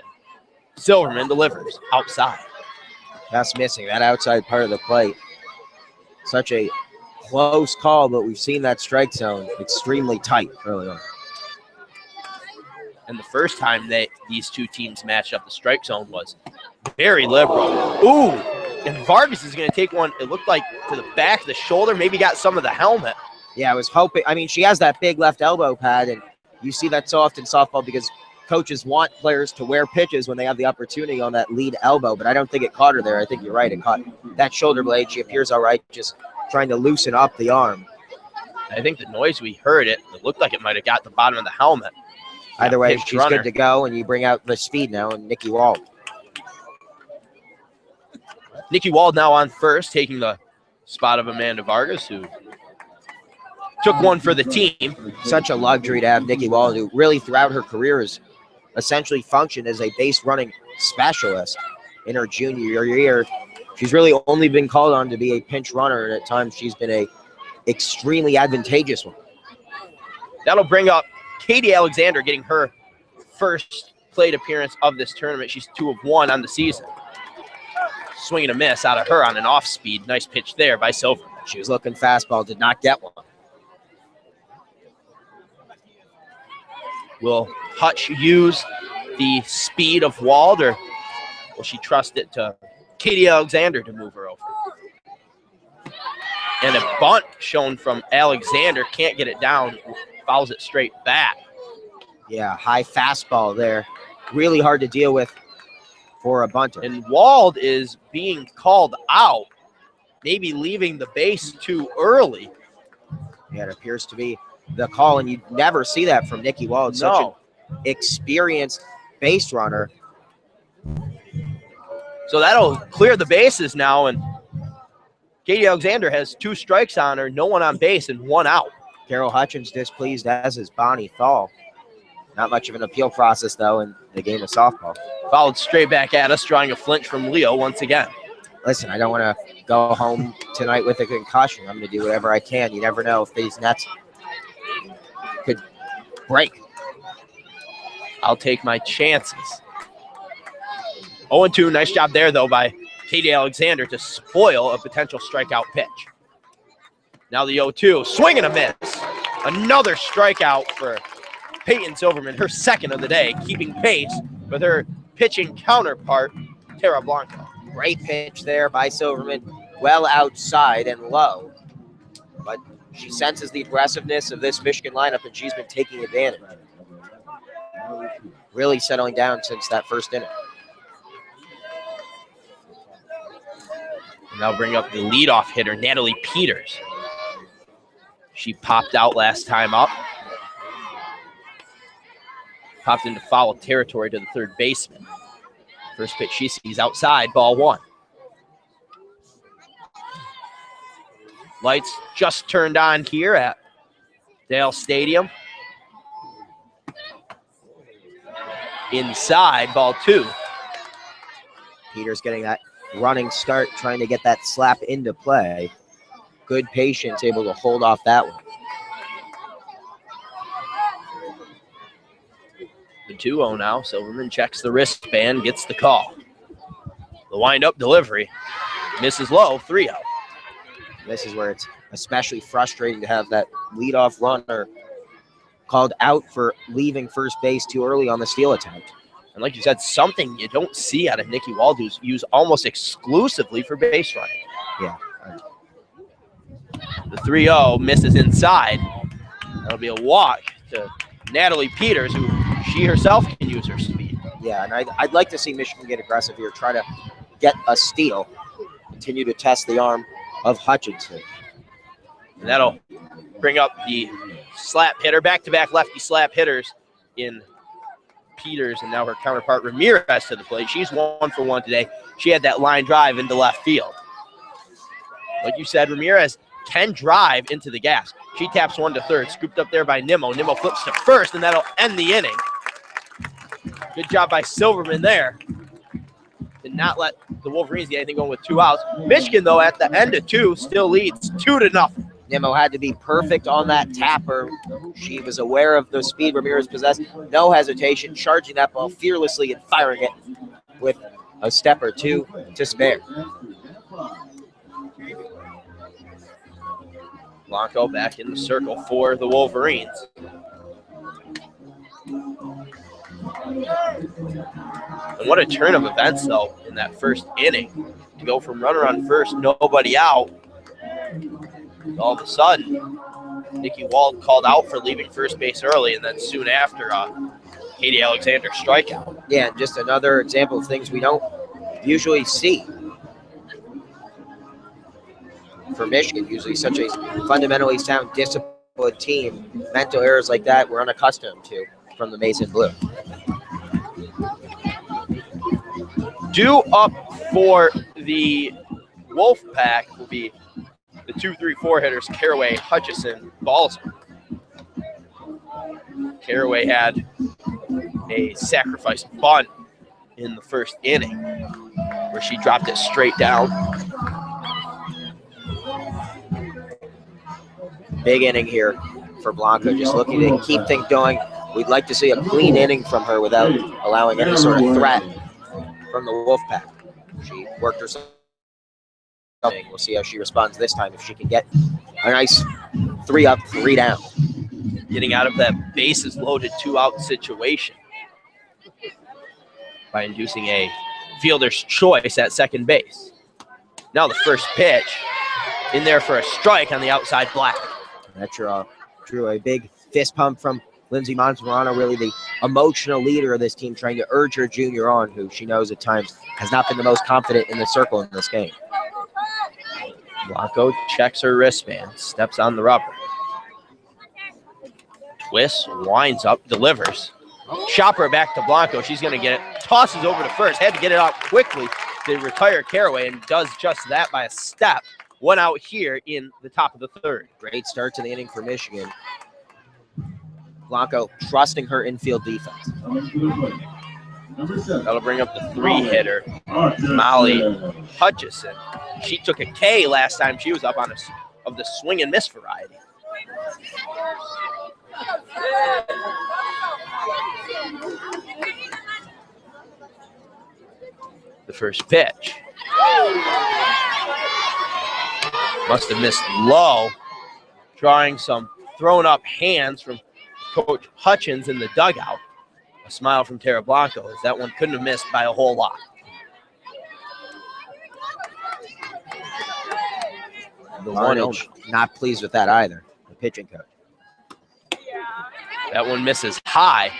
Silverman delivers outside. That's missing, that outside part of the plate. Such a close call, but we've seen that strike zone extremely tight early on. And the first time that these two teams matched up, the strike zone was very liberal. Ooh, and Vargas is going to take one, it looked like to the back of the shoulder, maybe got some of the helmet. Yeah, I was hoping. I mean, she has that big left elbow pad, and you see that so often in softball because coaches want players to wear pitches when they have the opportunity on that lead elbow, but I don't think it caught her there. I think you're right. It caught that shoulder blade. She appears all right, just trying to loosen up the arm. I think the noise we heard, it looked like it might have got the bottom of the helmet. Either way, she's good to go, and you bring out the speed now, and Nikki Wald. Nikki Wald now on first, taking the spot of Amanda Vargas, who took one for the team. Such a luxury to have Nikki Wald, who really throughout her career has essentially functioned as a base running specialist. In her junior year, she's really only been called on to be a pinch runner, and at times she's been a extremely advantageous one. That'll bring up Katie Alexander getting her first plate appearance of this tournament. She's 2 of 1 on the season. Swing and a miss out of her on an off speed. Nice pitch there by Silverman. She was looking fastball, did not get one. Will Hutch use the speed of Wald, or will she trust it to Katie Alexander to move her over? And a bunt shown from Alexander. Can't get it down. Fouls it straight back. Yeah, high fastball there. Really hard to deal with for a bunter. And Wald is being called out, maybe leaving the base too early. Yeah, it appears to be the call, and you never see that from Nikki Wald. Such an experienced base runner. So that'll clear the bases now, and Katie Alexander has 2 strikes on her, no one on base, and 1 out. Carol Hutchins displeased, as is Bonnie Thal. Not much of an appeal process, though, in the game of softball. Fouled straight back at us, drawing a flinch from Leo once again. Listen, I don't want to go home tonight with a concussion. I'm going to do whatever I can. You never know if these nets could break. I'll take my chances. 0-2, nice job there, though, by Katie Alexander to spoil a potential strikeout pitch. Now the 0-2, swing and a miss. Another strikeout for Peyton Silverman, her second of the day, keeping pace with her pitching counterpart, Tara Blanco. Great pitch there by Silverman, well outside and low. But she senses the aggressiveness of this Michigan lineup, and she's been taking advantage. Really settling down since that first inning. And I'll bring up the leadoff hitter, Natalie Peters. She popped out last time up. Popped into foul territory to the third baseman. First pitch she sees outside, ball 1. Lights just turned on here at Dale Stadium. Inside, ball 2. Peters getting that running start, trying to get that slap into play. Good patience, able to hold off that one. The 2-0 now. Silverman checks the wristband, gets the call. The wind-up delivery misses low, 3-0. This is where it's especially frustrating to have that leadoff runner called out for leaving first base too early on the steal attempt. And like you said, something you don't see out of Nikki Wald, who's used almost exclusively for base running. Yeah. The 3-0 misses inside. That'll be a walk to Natalie Peters, who she herself can use her speed. Yeah, and I'd like to see Michigan get aggressive here, try to get a steal, continue to test the arm of Hutchinson. And that'll bring up the slap hitter, back-to-back lefty slap hitters in Peters, and now her counterpart Ramirez to the plate. She's 1 for 1 today. She had that line drive into left field. Like you said, Ramirez can drive into the gas. She taps 1 to third, scooped up there by Nimmo. Nimmo flips to first, and that'll end the inning. Good job by Silverman there. Did not let the Wolverines get anything going with 2 outs. Michigan, though, at the end of 2, still leads 2-0. Nimmo had to be perfect on that tapper. She was aware of the speed Ramirez possessed. No hesitation, charging that ball fearlessly and firing it with a step or 2 to spare. Blanco back in the circle for the Wolverines. And what a turn of events, though, in that first inning. To go from runner on first, nobody out. All of a sudden, Nikki Wald called out for leaving first base early, and then soon after, Katie Alexander strikeout. Yeah, and just another example of things we don't usually see for Michigan. Usually such a fundamentally sound, disciplined team. Mental errors like that we're unaccustomed to from the Mason Blue. Due up for the Wolfpack will be the 2-3-4 hitters, Caraway, Hutchison, Balzer. Caraway had a sacrifice bunt in the first inning where she dropped it straight down. Big inning here for Blanco, just looking to keep things going. We'd like to see a clean inning from her without allowing any sort of threat from the Wolfpack. She worked herself. We'll see how she responds this time, if she can get a nice 3 up, 3 down. Getting out of that bases loaded 2-out situation by inducing a fielder's choice at second base. Now the first pitch in there for a strike on the outside black. That's true. A big fist pump from Lindsay Montemurano, really the emotional leader of this team, trying to urge her junior on, who she knows at times has not been the most confident in the circle in this game. Blanco checks her wristband, steps on the rubber. Twists, winds up, delivers. Chopper back to Blanco. She's going to get it. Tosses over to first. Had to get it out quickly to retire Caraway and does just that by a step. One out here in the top of the third. Great start to the inning for Michigan. Blanco trusting her infield defense. That'll bring up the 3-hitter, Molly Hutchison. She took a K last time she was up on of the swing and miss variety. The first pitch. Must have missed low, drawing some thrown up hands from Coach Hutchins in the dugout. A smile from Tara Blanco, as that one couldn't have missed by a whole lot. The Arnage not pleased with that either, the pitching coach. That one misses high,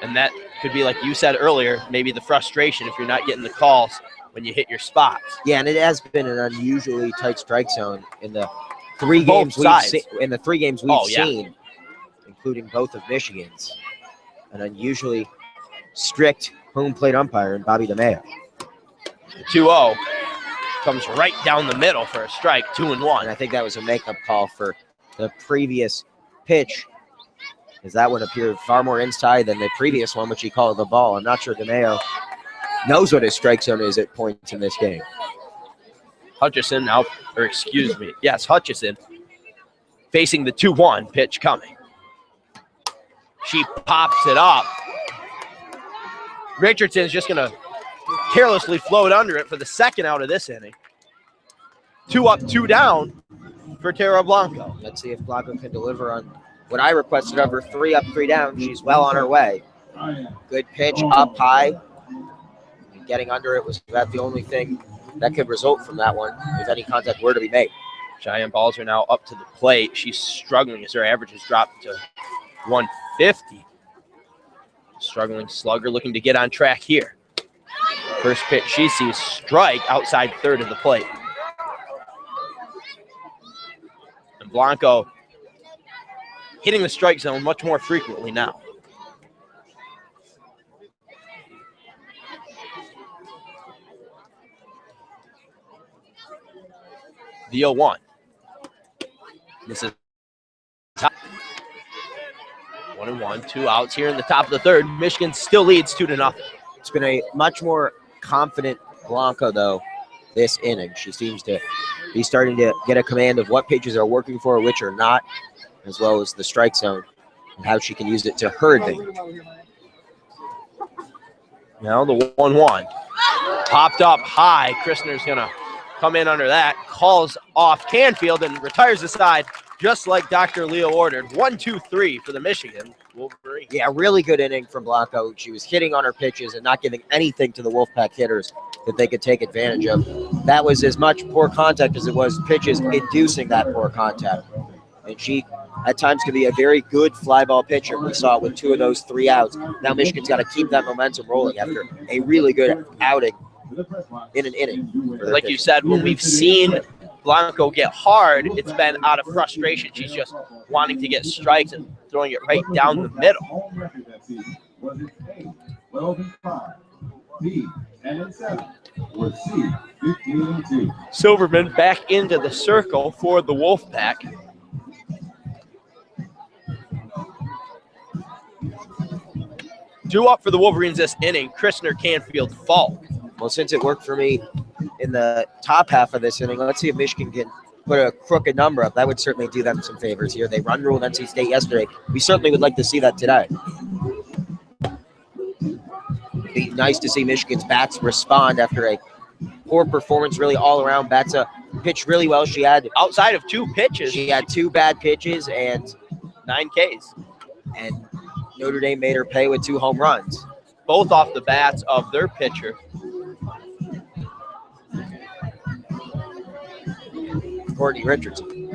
and that could be, like you said earlier, maybe the frustration if you're not getting the calls when you hit your spots. Yeah, and it has been an unusually tight strike zone in the 3 games we've seen. In the 3 games we've seen, including both of Michigan's. An unusually strict home plate umpire in Bobby DeMeo. The 2-0 comes right down the middle for a strike, 2-1. And I think that was a makeup call for the previous pitch, as that one appeared far more inside than the previous one, which he called the ball. I'm not sure DeMeo knows what his strike zone is at points in this game. Hutchison now, or excuse me, yes, Hutchison facing the 2-1 pitch coming. She pops it up. Richardson's just going to carelessly float under it for the second out of this inning. 2 up, 2 down for Tara Blanco. Let's see if Blanco can deliver on what I requested of her. 3 up, 3 down. She's well on her way. Good pitch up high. Getting under it was about the only thing that could result from that one, if any contact were to be made. Cheyenne balls are now up to the plate. She's struggling as her average has dropped to 150. Struggling slugger looking to get on track here. First pitch she sees, strike outside third of the plate. And Blanco hitting the strike zone much more frequently now. The 0-1. This is top. 1-1, 2 outs here in the top of the third. Michigan still leads 2-0. It's been a much more confident Blanco, though, this inning. She seems to be starting to get a command of what pitches are working for her, which are not, as well as the strike zone and how she can use it to her advantage. Now the 1-1. Popped up high. Christner's going to come in under that. Calls off Canfield and retires the side, just like Dr. Leo ordered. 1-2-3 for the Michigan Wolverines. Yeah, really good inning from Blanco. She was hitting on her pitches and not giving anything to the Wolfpack hitters that they could take advantage of. That was as much poor contact as it was pitches inducing that poor contact. And she, at times, can be a very good fly ball pitcher. We saw it with 2 of those 3 outs. Now Michigan's got to keep that momentum rolling after a really good outing in an inning. Like you said, when we've seen Blanco get hard, it's been out of frustration. She's just wanting to get strikes and throwing it right down the middle. Silverman back into the circle for the Wolfpack. Two up for the Wolverines this inning. Christner, Canfield, Falk. Well, since it worked for me in the top half of this inning, let's see if Michigan can put a crooked number up. That would certainly do them some favors here. They run ruled NC State yesterday. We certainly would like to see that today. It'd be nice to see Michigan's bats respond after a poor performance, really all around. Batsa pitched really well. She had, outside of 2 pitches, she had 2 bad pitches and 9 Ks. And Notre Dame made her pay with 2 home runs. Both off the bats of their pitcher. Courtney Richardson.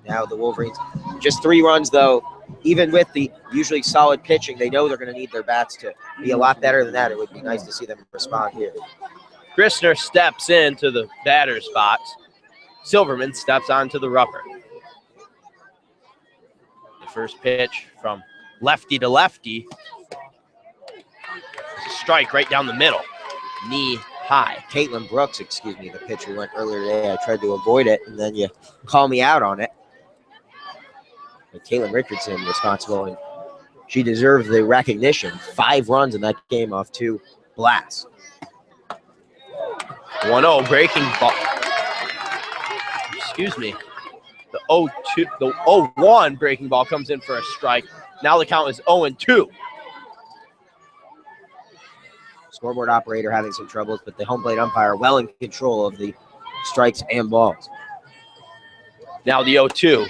Now the Wolverines, just 3 runs though. Even with the usually solid pitching, they know they're going to need their bats to be a lot better than that. It would be nice to see them respond here. Christner steps into the batter's box. Silverman steps onto the rubber. The first pitch from lefty to lefty strike right down the middle, knee high. Caitlin Brooks, excuse me, the pitcher went earlier today. I tried to avoid it, and then you call me out on it. But Caitlin Richardson responsible, and she deserves the recognition. 5 runs in that game off 2 blasts. 1-0 breaking ball. Excuse me. The 0-2, the 0-1 breaking ball comes in for a strike. Now the count is 0-2. Scoreboard operator having some troubles, but the home plate umpire well in control of the strikes and balls. Now the 0-2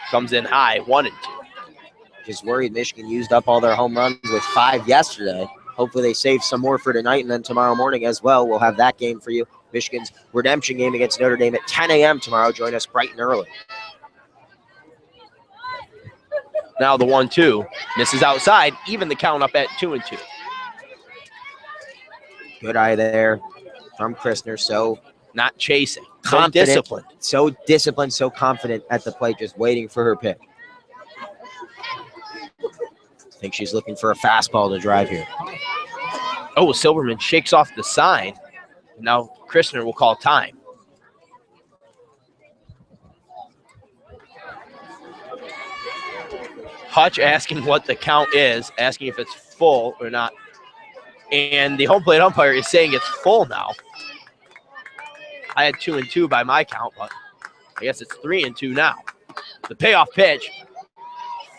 comes in high, 1-2. Just worried Michigan used up all their home runs with 5 yesterday. Hopefully they save some more for tonight, and then tomorrow morning as well. We'll have that game for you. Michigan's redemption game against Notre Dame at 10 a.m. tomorrow. Join us bright and early. Now the 1-2 misses outside, even the count up at 2-2. Good eye there from Christner. So Not chasing. confident, Disciplined. so disciplined, so confident at the plate, just waiting for her pitch. I think she's looking for a fastball to drive here. Oh, Silverman shakes off the sign. Now Christner will call time. Hutch asking what the count is, asking if it's full or not. And the home plate umpire is saying it's full now. I had 2-2 by my count, but I guess it's 3-2 now. The payoff pitch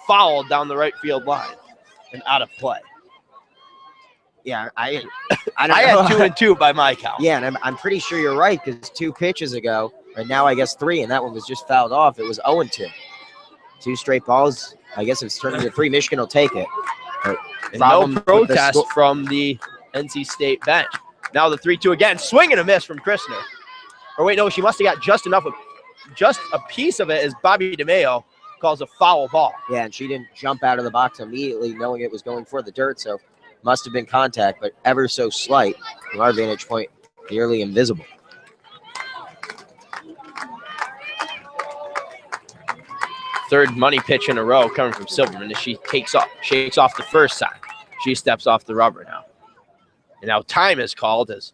fouled down the right field line and out of play. Yeah, I I don't know. had 2-2 by my count. Yeah, and I'm pretty sure you're right, because 2 pitches ago, and now I guess 3, and that one was just fouled off. It was 0-2. 2 straight balls. I guess if it's turned into 3, Michigan will take it. But And no problem with the protest score- from the NC State bench. Now the 3-2 again. Swing and a miss from Christner. Or wait, no, she must have got just enough of, just a piece of it as Bobby DeMeo calls a foul ball. Yeah, and she didn't jump out of the box immediately knowing it was going for the dirt, so must have been contact, but ever so slight. From our vantage point, nearly invisible. Third money pitch in a row coming from Silverman as she shakes off the first sign. She steps off the rubber now. And now time is called as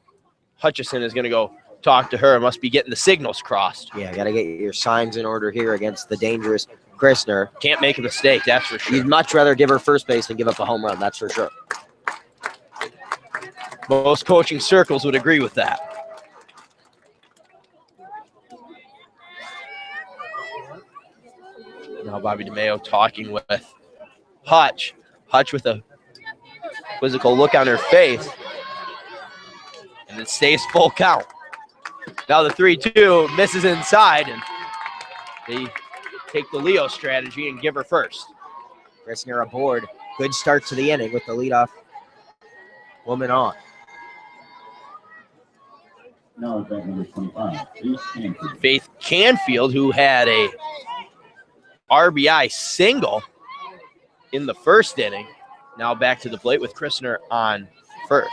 Hutchison is going to go talk to her. Must be getting the signals crossed. Yeah, got to get your signs in order here against the dangerous Christner. Can't make a mistake, that's for sure. You'd much rather give her first base than give up a home run, that's for sure. Most coaching circles would agree with that. Now Bobby DeMeo talking with Hutch. Hutch with a quizzical look on her face. And it stays full count. Now the 3-2 misses inside, and they take the Leo strategy and give her first. Christner aboard. Good start to the inning with the leadoff woman on. Now at number 25, Faith Canfield. Faith Canfield, who had a RBI single in the first inning, now back to the plate with Christner on first.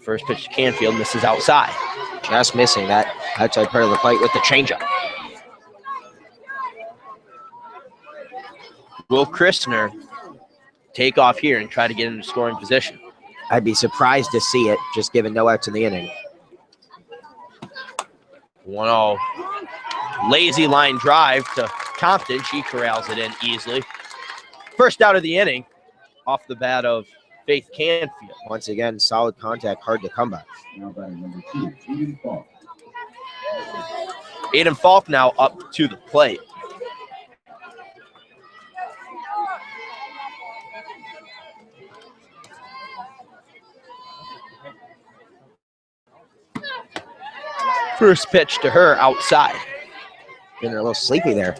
First pitch to Canfield misses outside. Just missing that outside part of the plate with the changeup. Will Christner take off here and try to get into scoring position? I'd be surprised to see it, just given no outs in the inning. 1-0. Lazy line drive to Compton. She corrals it in easily. First out of the inning off the bat of Faith Canfield. Once again, solid contact, hard to come by. Now batting number 2, Aiden Falk. Aiden Falk now up to the plate. First pitch to her outside. Getting a little sleepy there.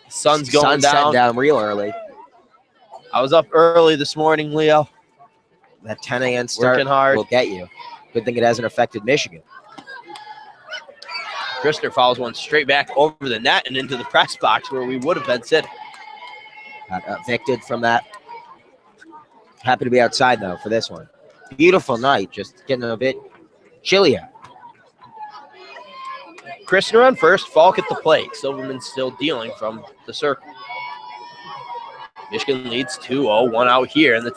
Sun's going Sun set down. down real early. I was up early this morning, Leo. That 10 a.m. start Working hard. will get you. Good thing it hasn't affected Michigan. Christner fouls one straight back over the net and into the press box where we would have been sitting. Got evicted from that. Happy to be outside, though, for this one. Beautiful night, just getting a bit chilly out. Christner on first, Falk at the plate. Silverman still dealing from the circle. Michigan leads 2-0, one out here in the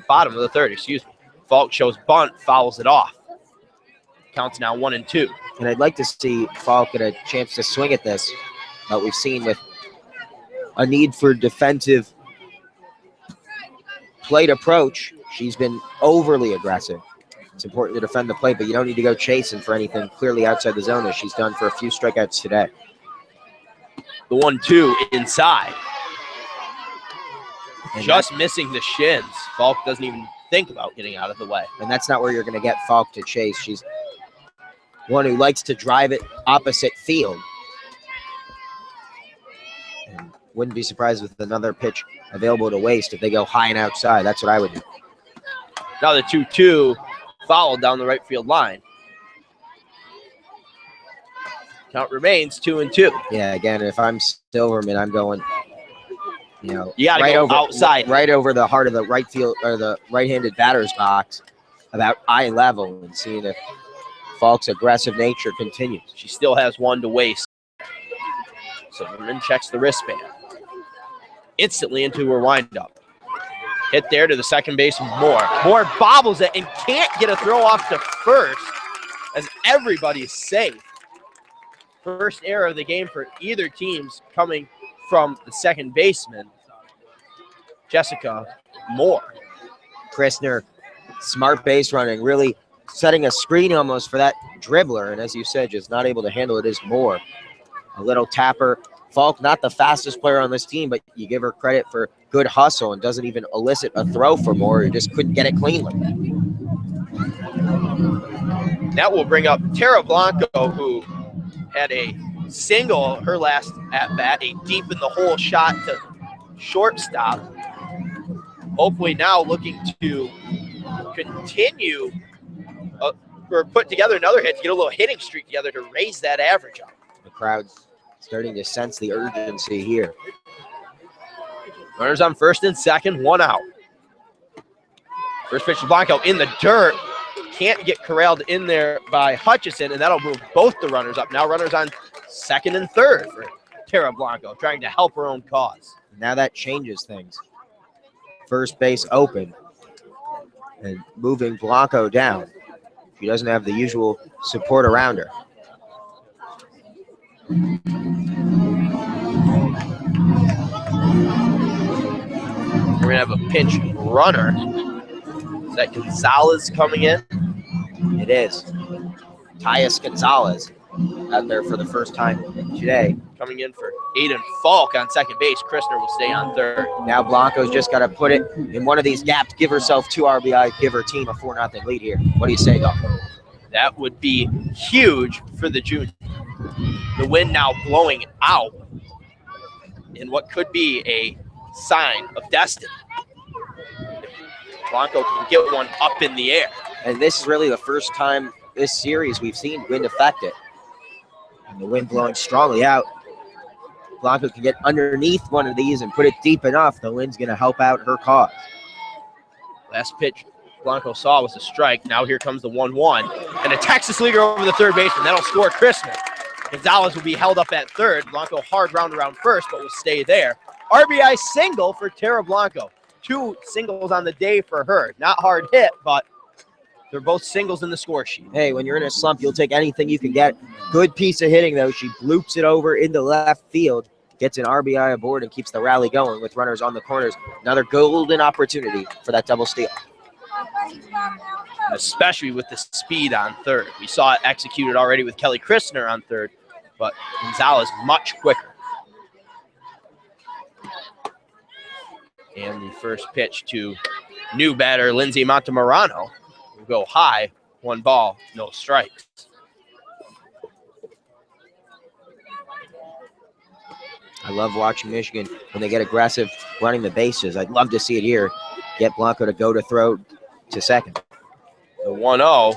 bottom of the third, excuse me. Falk shows bunt, fouls it off. Counts now 1-2. And I'd like to see Falk get a chance to swing at this, but we've seen with a need for defensive plate approach, she's been overly aggressive. It's important to defend the plate, but you don't need to go chasing for anything clearly outside the zone, as she's done for a few strikeouts today. The 1-2 inside. And Just missing the shins. Falk doesn't even think about getting out of the way. And that's not where you're going to get Falk to chase. She's one who likes to drive it opposite field. And wouldn't be surprised with another pitch available to waste if they go high and outside. That's what I would do. Now the 2-2 fouled down the right field line. Count remains 2-2. Yeah, again, if I'm Silverman, I'm going, you know, You got to go outside. right over the heart of the right field or the right-handed batter's box, about eye level, and seeing if Falk's aggressive nature continues. She still has one to waste. Silverman checks the wristband. Instantly into her windup. Hit there to the second base, Moore. Moore bobbles it and can't get a throw off to first as everybody's safe. First error of the game for either team's coming from the second baseman, Jessica Moore. Christner, smart base running, really setting a screen almost for that dribbler. And as you said, just not able to handle it is Moore. A little tapper. Falk, not the fastest player on this team, but you give her credit for good hustle and doesn't even elicit a throw for Moore. He just couldn't get it cleanly. That will bring up Tara Blanco, who had a single her last at-bat, a deep-in-the-hole shot to shortstop. Hopefully now looking to continue or put together another hit to get a little hitting streak together to raise that average up. The crowd's starting to sense the urgency here. Runners on first and second, one out. First pitch to Blanco in the dirt. Can't get corralled in there by Hutchison, and that'll move both the runners up. Now runners on second and third for Tara Blanco, trying to help her own cause. Now that changes things. First base open and moving Blanco down. She doesn't have the usual support around her. We're going to have a pinch runner. Is that Gonzalez coming in? It is. Tyus Gonzalez out there for the first time today. Coming in for Aiden Falk on second base. Christner will stay on third. Now Blanco's just got to put it in one of these gaps, give herself 2 RBI, give her team a 4-0 lead here. What do you say, Doc? That would be huge for the junior. The wind now blowing out in what could be a sign of destiny. Blanco can get one up in the air. And this is really the first time this series we've seen wind affect it. And the wind blowing strongly out. Blanco can get underneath one of these and put it deep enough. The wind's going to help out her cause. Last pitch Blanco saw was a strike. Now here comes the 1-1. And a Texas leaguer over the third baseman. That'll score Christner. Gonzalez will be held up at third. Blanco hard round around first, but will stay there. RBI single for Tara Blanco. 2 singles on the day for her. Not hard hit, but they're both singles in the score sheet. Hey, when you're in a slump, you'll take anything you can get. Good piece of hitting, though. She bloops it over into left field, gets an RBI aboard, and keeps the rally going with runners on the corners. Another golden opportunity for that double steal. Especially with the speed on third. We saw it executed already with Kelly Christner on third, but Gonzalez much quicker. And the first pitch to new batter Lindsay Montemorano will go high. 1 ball, no strikes. I love watching Michigan when they get aggressive running the bases. I'd love to see it here. Get Blanco to go to throw to second. The 1-0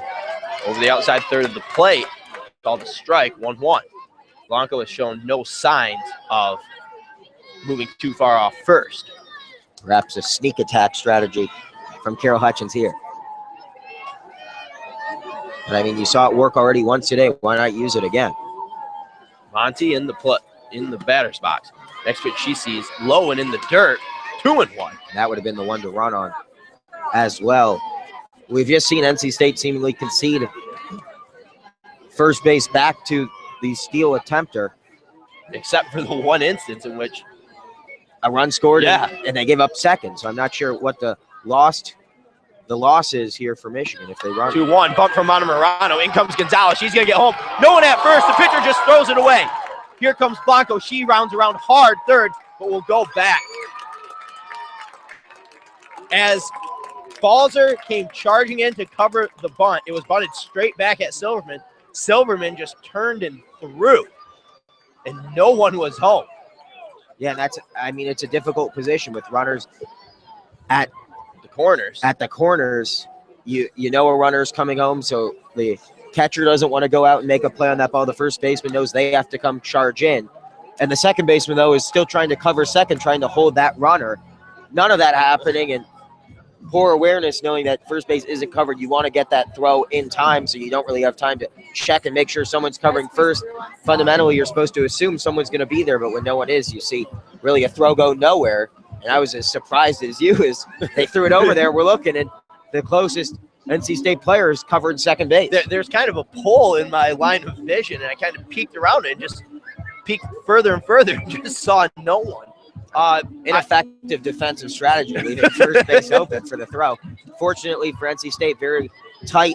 over the outside third of the plate, called a strike, 1-1. Blanco has shown no signs of moving too far off first. Perhaps a sneak attack strategy from Carol Hutchins here. But I mean, you saw it work already once today. Why not use it again? Monty in the batter's box. Next pitch she sees low and in the dirt, 2-1. That would have been the one to run on as well. We've just seen NC State seemingly concede first base back to the steal attempter. Except for the one instance in which a run scored, Yeah. and they give up second. So I'm not sure what the loss is here for Michigan if they run. 2-1, bunt from Montemurano. In comes Gonzalez. She's going to get home. No one at first. The pitcher just throws it away. Here comes Blanco. She rounds around hard third, but will go back. As Balzer came charging in to cover the bunt, it was bunted straight back at Silverman. Silverman just turned and threw, and no one was home. Yeah, it's a difficult position with runners at The corners. the corners. You know a runner's coming home, so the catcher doesn't want to go out and make a play on that ball. The first baseman knows they have to come charge in. And the second baseman, though, is still trying to cover second, trying to hold that runner. None of that happening, and poor awareness knowing that first base isn't covered. You want to get that throw in time so you don't really have time to check and make sure someone's covering first. Fundamentally, you're supposed to assume someone's going to be there, but when no one is, you see really a throw go nowhere. And I was as surprised as you as they threw it over there. We're looking, and the closest NC State player is covered second base. There's kind of a pole in my line of vision, and I kind of peeked around it and just peeked further and further and just saw no one. Ineffective defensive strategy, leaving first base open for the throw. Fortunately for NC State, very tight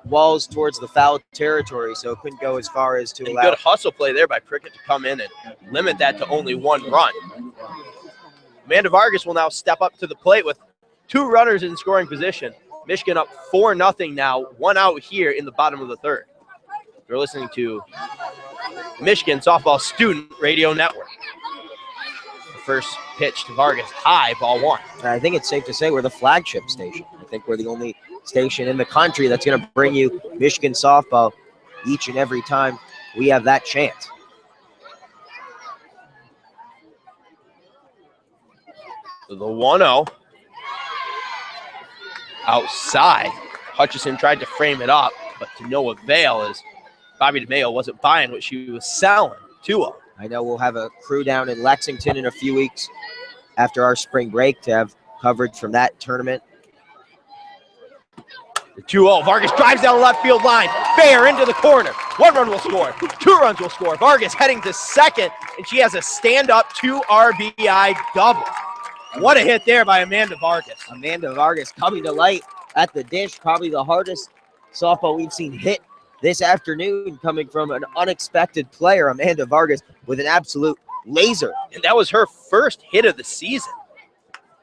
walls towards the foul territory, so it couldn't go as far as to allow. Good hustle play there by Prickett to come in and limit that to only one run. Amanda Vargas will now step up to the plate with two runners in scoring position. Michigan up 4-0 now, one out here in the bottom of the third. You're listening to Michigan Softball Student Radio Network. First pitch to Vargas, high, ball one. I think it's safe to say we're the flagship station. I think we're the only station in the country that's going to bring you Michigan softball each and every time we have that chance. The 1-0. Outside. Hutchison tried to frame it up, but to no avail as Bobby DeMayo wasn't buying what she was selling. 2-0. I know we'll have a crew down in Lexington in a few weeks after our spring break to have coverage from that tournament. The 2-0. Vargas drives down the left field line. Fair into the corner. One run will score. Two runs will score. Vargas heading to second, and she has a stand-up 2 RBI double. What a hit there by Amanda Vargas. Amanda Vargas coming to light at the dish, probably the hardest softball we've seen hit this afternoon, coming from an unexpected player, Amanda Vargas, with an absolute laser. And that was her first hit of the season.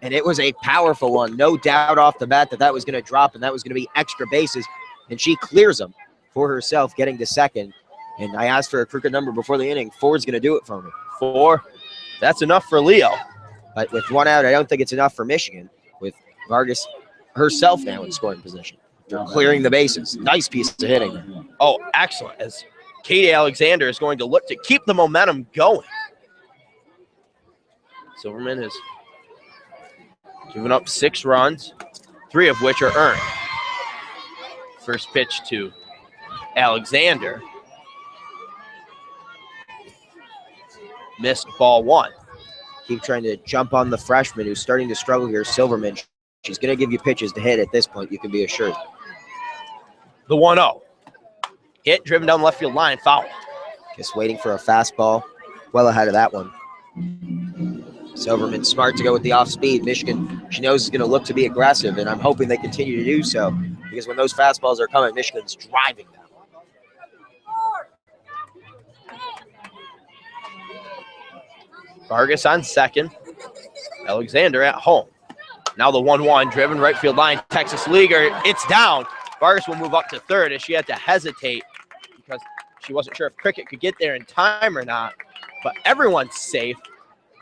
And it was a powerful one. No doubt off the bat that was going to drop and that was going to be extra bases. And she clears them for herself, getting to second. And I asked for a crooked number before the inning. 4 is going to do it for me. 4. That's enough for Leo. But with one out, I don't think it's enough for Michigan, with Vargas herself now in scoring position. Clearing the bases. Nice piece of hitting. Oh, excellent. As Katie Alexander is going to look to keep the momentum going. Silverman has given up 6 runs, 3 of which are earned. First pitch to Alexander. Missed, ball 1. Keep trying to jump on the freshman who's starting to struggle here, Silverman. She's going to give you pitches to hit at this point, you can be assured. The 1-0. Hit, driven down the left field line, foul. Just waiting for a fastball. Well ahead of that one. Silverman smart to go with the off speed. Michigan, she knows is going to look to be aggressive, and I'm hoping they continue to do so, because when those fastballs are coming, Michigan's driving them. Vargas on second. Alexander at home. Now the 1-1, driven right field line. Texas Leaguer, it's down. Vargas will move up to third as she had to hesitate because she wasn't sure if Cricket could get there in time or not. But everyone's safe.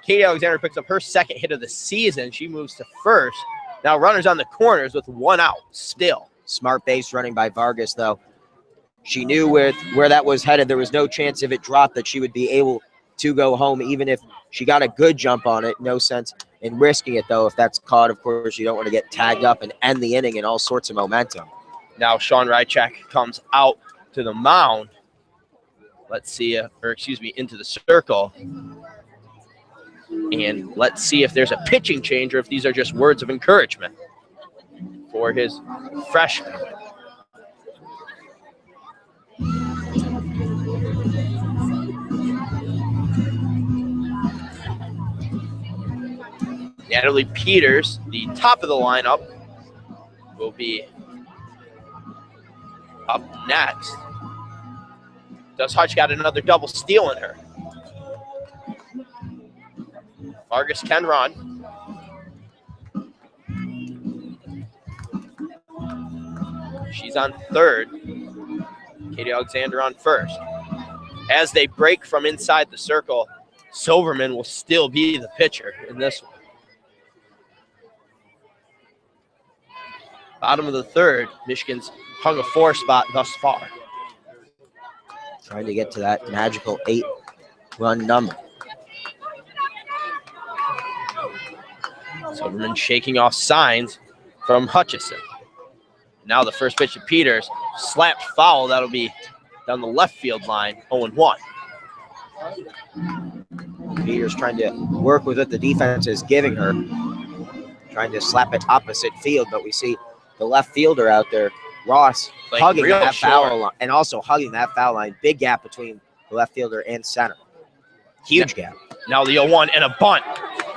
Katie Alexander picks up her second hit of the season. She moves to first. Now runners on the corners with 1 out still. Smart base running by Vargas, though. She knew where that was headed. There was no chance if it dropped that she would be able to go home, even if she got a good jump on it. No sense in risking it, though. If that's caught, of course, you don't want to get tagged up and end the inning in all sorts of momentum. Now Sean Rychak comes out to the mound. Let's see, into the circle. And let's see if there's a pitching change or if these are just words of encouragement for his freshman. Natalie Peters, the top of the lineup, will be up next. Does Hutch got another double steal in her? Vargas can run. She's on third. Katie Alexander on first. As they break from inside the circle, Silverman will still be the pitcher in this one. Bottom of the third, Michigan's hung a 4 spot thus far. Trying to get to that magical 8-run number. Silverman shaking off signs from Hutchison. Now the first pitch to Peters, slapped foul. That'll be down the left field line, 0-1. Peters trying to work with what the defense is giving her. Trying to slap it opposite field, but we see the left fielder out there, Ross, hugging that foul line, and also hugging that foul line. Big gap between the left fielder and center. Huge gap. Now the 0-1 and a bunt.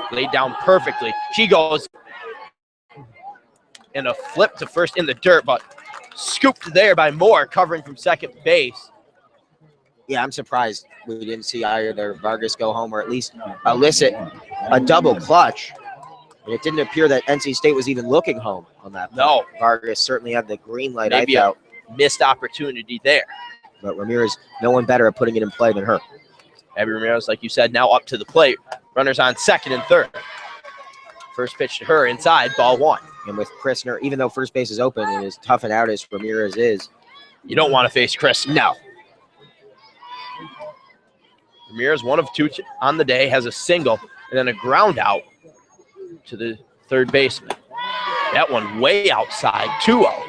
Laid down perfectly. She goes and a flip to first in the dirt, but scooped there by Moore, covering from second base. Yeah, I'm surprised we didn't see either Vargas go home or at least elicit a double clutch. And it didn't appear that NC State was even looking home on that point. No. Vargas certainly had the green light. Maybe a missed opportunity there. But Ramirez, no one better at putting it in play than her. Abby Ramirez, like you said, now up to the plate. Runners on second and third. First pitch to her inside, ball 1. And with Christner, even though first base is open and as tough and out as Ramirez is, you don't want to face Chris. No. Ramirez, 1 of 2 on the day, has a single and then a ground out to the third baseman. That one way outside, 2-0.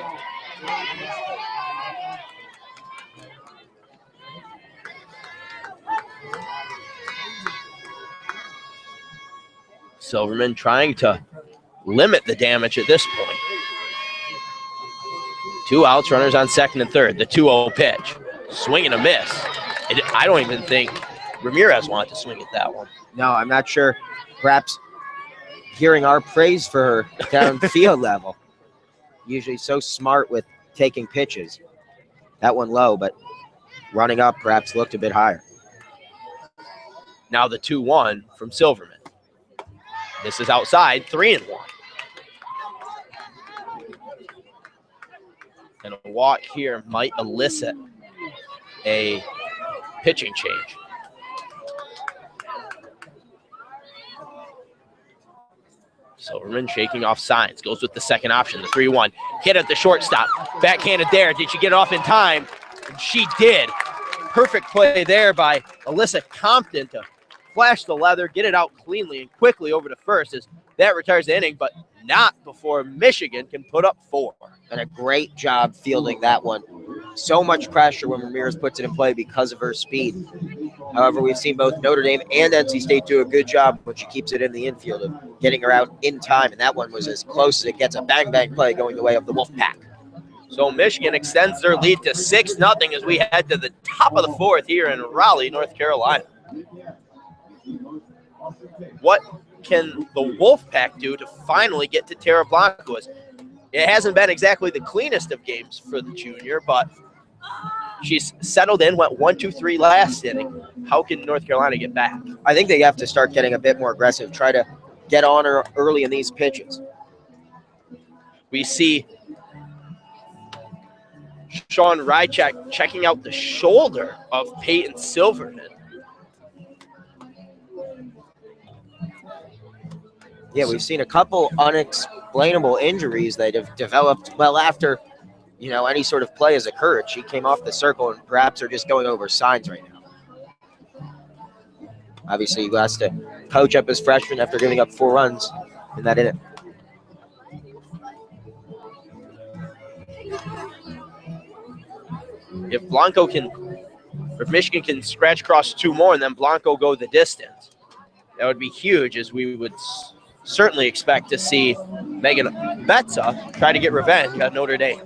Silverman trying to limit the damage at this point. 2 outs, runners on second and third. The 2-0 pitch. Swing and a miss. I don't even think Ramirez wanted to swing at that one. No, I'm not sure. Perhaps hearing our praise for her downfield level. Usually so smart with taking pitches. That one low, but running up perhaps looked a bit higher. Now the 2-1 from Silverman. This is outside, 3-1. And a walk here might elicit a pitching change. Silverman shaking off signs, goes with the second option, the 3-1. Hit at the shortstop, backhanded there. Did she get off in time? And she did. Perfect play there by Alyssa Compton to flash the leather, get it out cleanly and quickly over to first as that retires the inning, but not before Michigan can put up 4. And a great job fielding that one. So much pressure when Ramirez puts it in play because of her speed. However, we've seen both Notre Dame and NC State do a good job when she keeps it in the infield of getting her out in time, and that one was as close as it gets. A bang-bang play going the way of the Wolfpack. So Michigan extends their lead to 6-0 as we head to the top of the 4th here in Raleigh, North Carolina. What can the Wolfpack do to finally get to Terra Blanco? It hasn't been exactly the cleanest of games for the junior, but she's settled in, went 1-2-3 last inning. How can North Carolina get back? I think they have to start getting a bit more aggressive, try to get on her early in these pitches. We see Sean Rychek checking out the shoulder of Peyton Silverman. Yeah, we've seen a couple unexplainable injuries that have developed well after, any sort of play has occurred. She came off the circle and perhaps are just going over signs right now. Obviously, he has to coach up his freshman after giving up 4 runs in that inning. If Michigan can scratch across 2 more and then Blanco go the distance, That would be huge, as we would certainly expect to see Megan Betza try to get revenge at Notre Dame.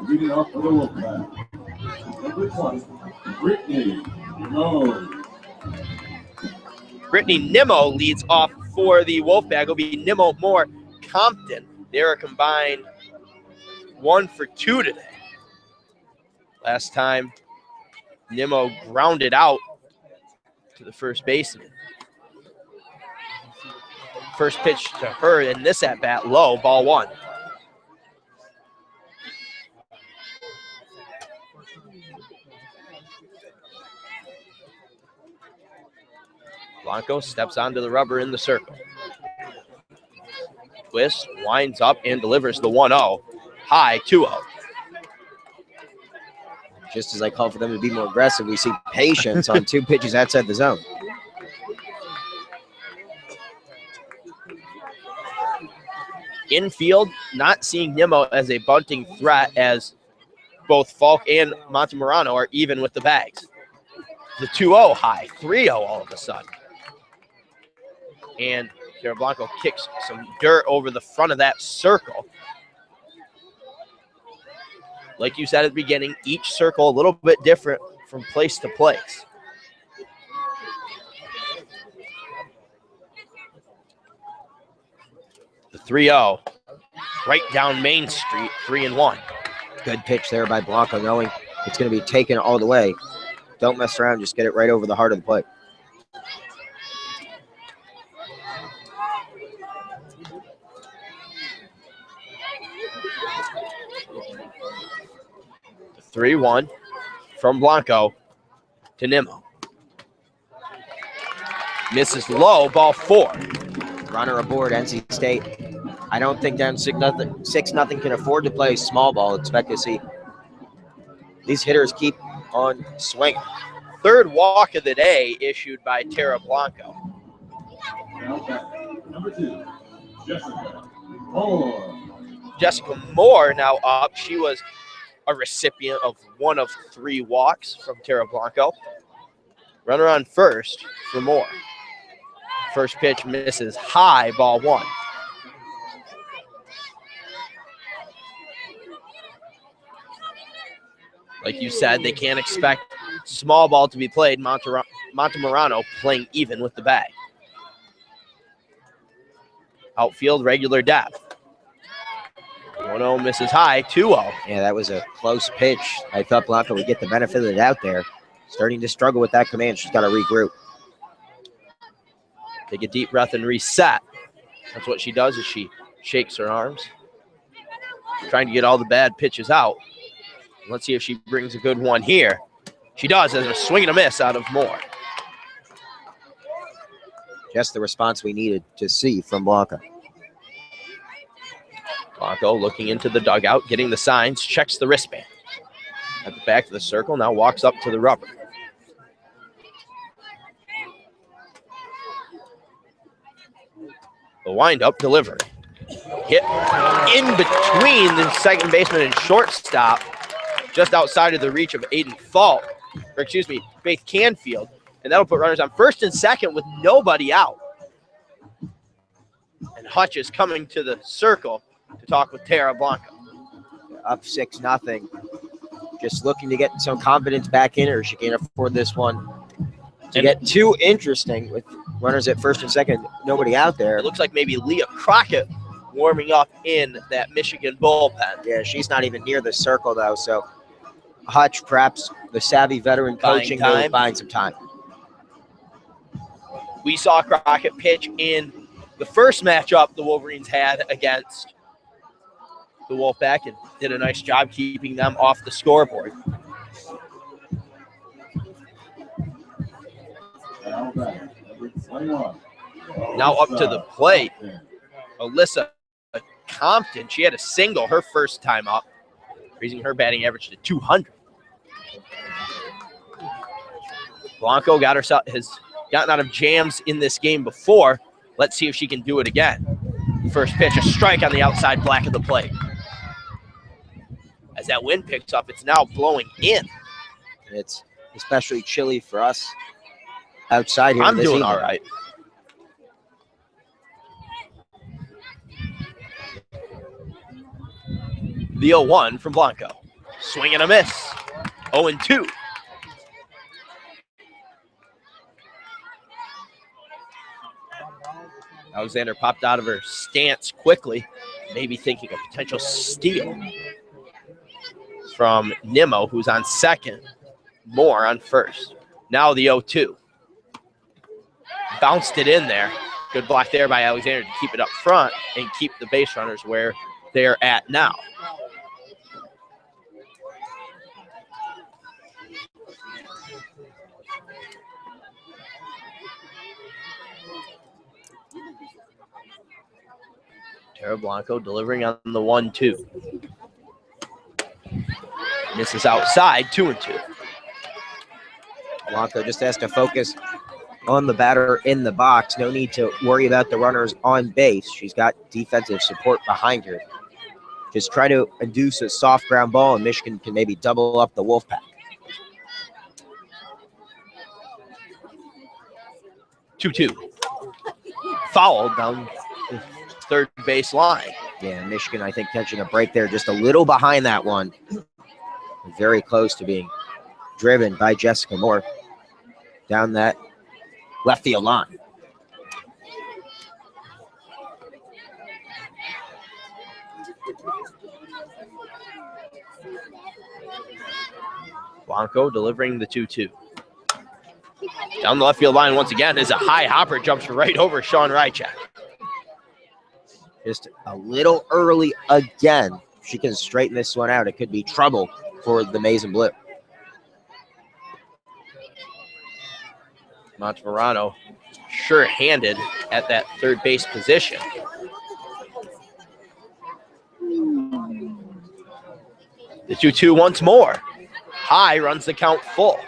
Leading off for the Wolfpack. Number 20, Brittany Nimmo. Brittany Nimmo leads off for the Wolfpack. It'll be Nimmo, Moore, Compton. They're a combined 1 for 2 today. Last time, Nimmo grounded out to the first baseman. First pitch to her in this at-bat, low, ball 1. Blanco steps onto the rubber in the circle. Twist, winds up, and delivers the 1-0. High, 2-0. Just as I call for them to be more aggressive, we see patience on 2 pitches outside the zone. Infield, not seeing Nimmo as a bunting threat, as both Falk and Montemurano are even with the bags. The 2-0 high, 3-0 all of a sudden. And Tierra Blanco kicks some dirt over the front of that circle. Like you said at the beginning, each circle a little bit different from place to place. The 3-0, right down Main Street, 3-1. Good pitch there by Blanco, knowing it's going to be taken all the way. Don't mess around, just get it right over the heart of the plate. The 3-1 from Blanco to Nimmo. Misses low, ball 4. Runner aboard, NC State. I don't think down 6-0 can afford to play small ball. Expect to see these hitters keep on swinging. Third walk of the day issued by Tierra Blanco. Now back. Number 2, Jessica Moore. Jessica Moore now up. She was a recipient of 1 of 3 walks from Tierra Blanco. Runner on first for Moore. First pitch misses high, ball 1. Like you said, they can't expect small ball to be played. Montemurano playing even with the bag. Outfield, regular depth. 1-0 misses high, 2-0. Yeah, that was a close pitch. I thought Blanco would get the benefit of the doubt there. Starting to struggle with that command. She's got to regroup. Take a deep breath and reset. That's what she does, is she shakes her arms, trying to get all the bad pitches out. Let's see if she brings a good one here. She does, as a swing and a miss out of Moore. Just the response we needed to see from Blanco. Blanco looking into the dugout, getting the signs, checks the wristband. At the back of the circle, now walks up to the rubber. The windup delivered. Hit in between the second baseman and shortstop, just outside of the reach of Aiden Falk, or excuse me, Faith Canfield. And that'll put runners on first and second with nobody out. And Hutch is coming to the circle to talk with Tierra Blanco. Up 6-0. Just looking to get some confidence back in her. She can't afford this one to get too interesting with runners at first and second, nobody out there. It looks like maybe Leah Crockett warming up in that Michigan bullpen. Yeah, she's not even near the circle, though. So Hutch, perhaps the savvy veteran coaching, buying some time. We saw Crockett pitch in the first matchup the Wolverines had against the Wolfpack and did a nice job keeping them off the scoreboard. Now up to the plate, Alyssa Compton. She had a single her first time up, raising her batting average to 200. Blanco has gotten out of jams in this game before. Let's see if she can do it again. First pitch, a strike on the outside black of the plate. As that wind picks up, it's now blowing in. It's especially chilly for us outside here. I'm this doing evening. all right. The 0-1 from Blanco. Swing and a miss. 0-2. Alexander popped out of her stance quickly, maybe thinking a potential steal from Nimmo, who's on second. Moore on first. Now the 0-2. Bounced it in there. Good block there by Alexander to keep it up front and keep the base runners where they're at now. Tara Blanco delivering on the 1-2. Misses outside, 2-2. Blanco just has to focus on the batter in the box. No need to worry about the runners on base. She's got defensive support behind her. Just try to induce a soft ground ball, and Michigan can maybe double up the Wolfpack. 2-2. Foul down the third base line. Yeah, Michigan, I think, catching a break there, just a little behind that one. Very close to being driven by Jessica Moore down that left field line. Blanco delivering the 2-2. Down the left field line once again is a high hopper, jumps right over Sean Rychak. Just a little early again. If she can straighten this one out, it could be trouble for the Maize and Blue. Montemarano sure-handed at that third base position. The 2-2 once more. High runs the count full.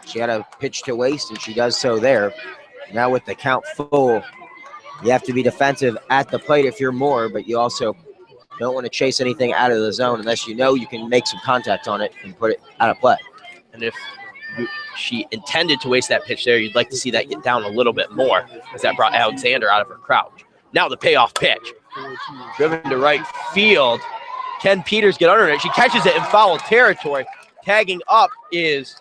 She had a pitch to waste, and she does so there. Now with the count full, you have to be defensive at the plate if you're Moore, but you also don't want to chase anything out of the zone unless you know you can make some contact on it and put it out of play. And if she intended to waste that pitch there, you'd like to see that get down a little bit more, as that brought Alexander out of her crouch. Now the payoff pitch. Driven to right field. Ken Peters get under it. She catches it in foul territory. Tagging up is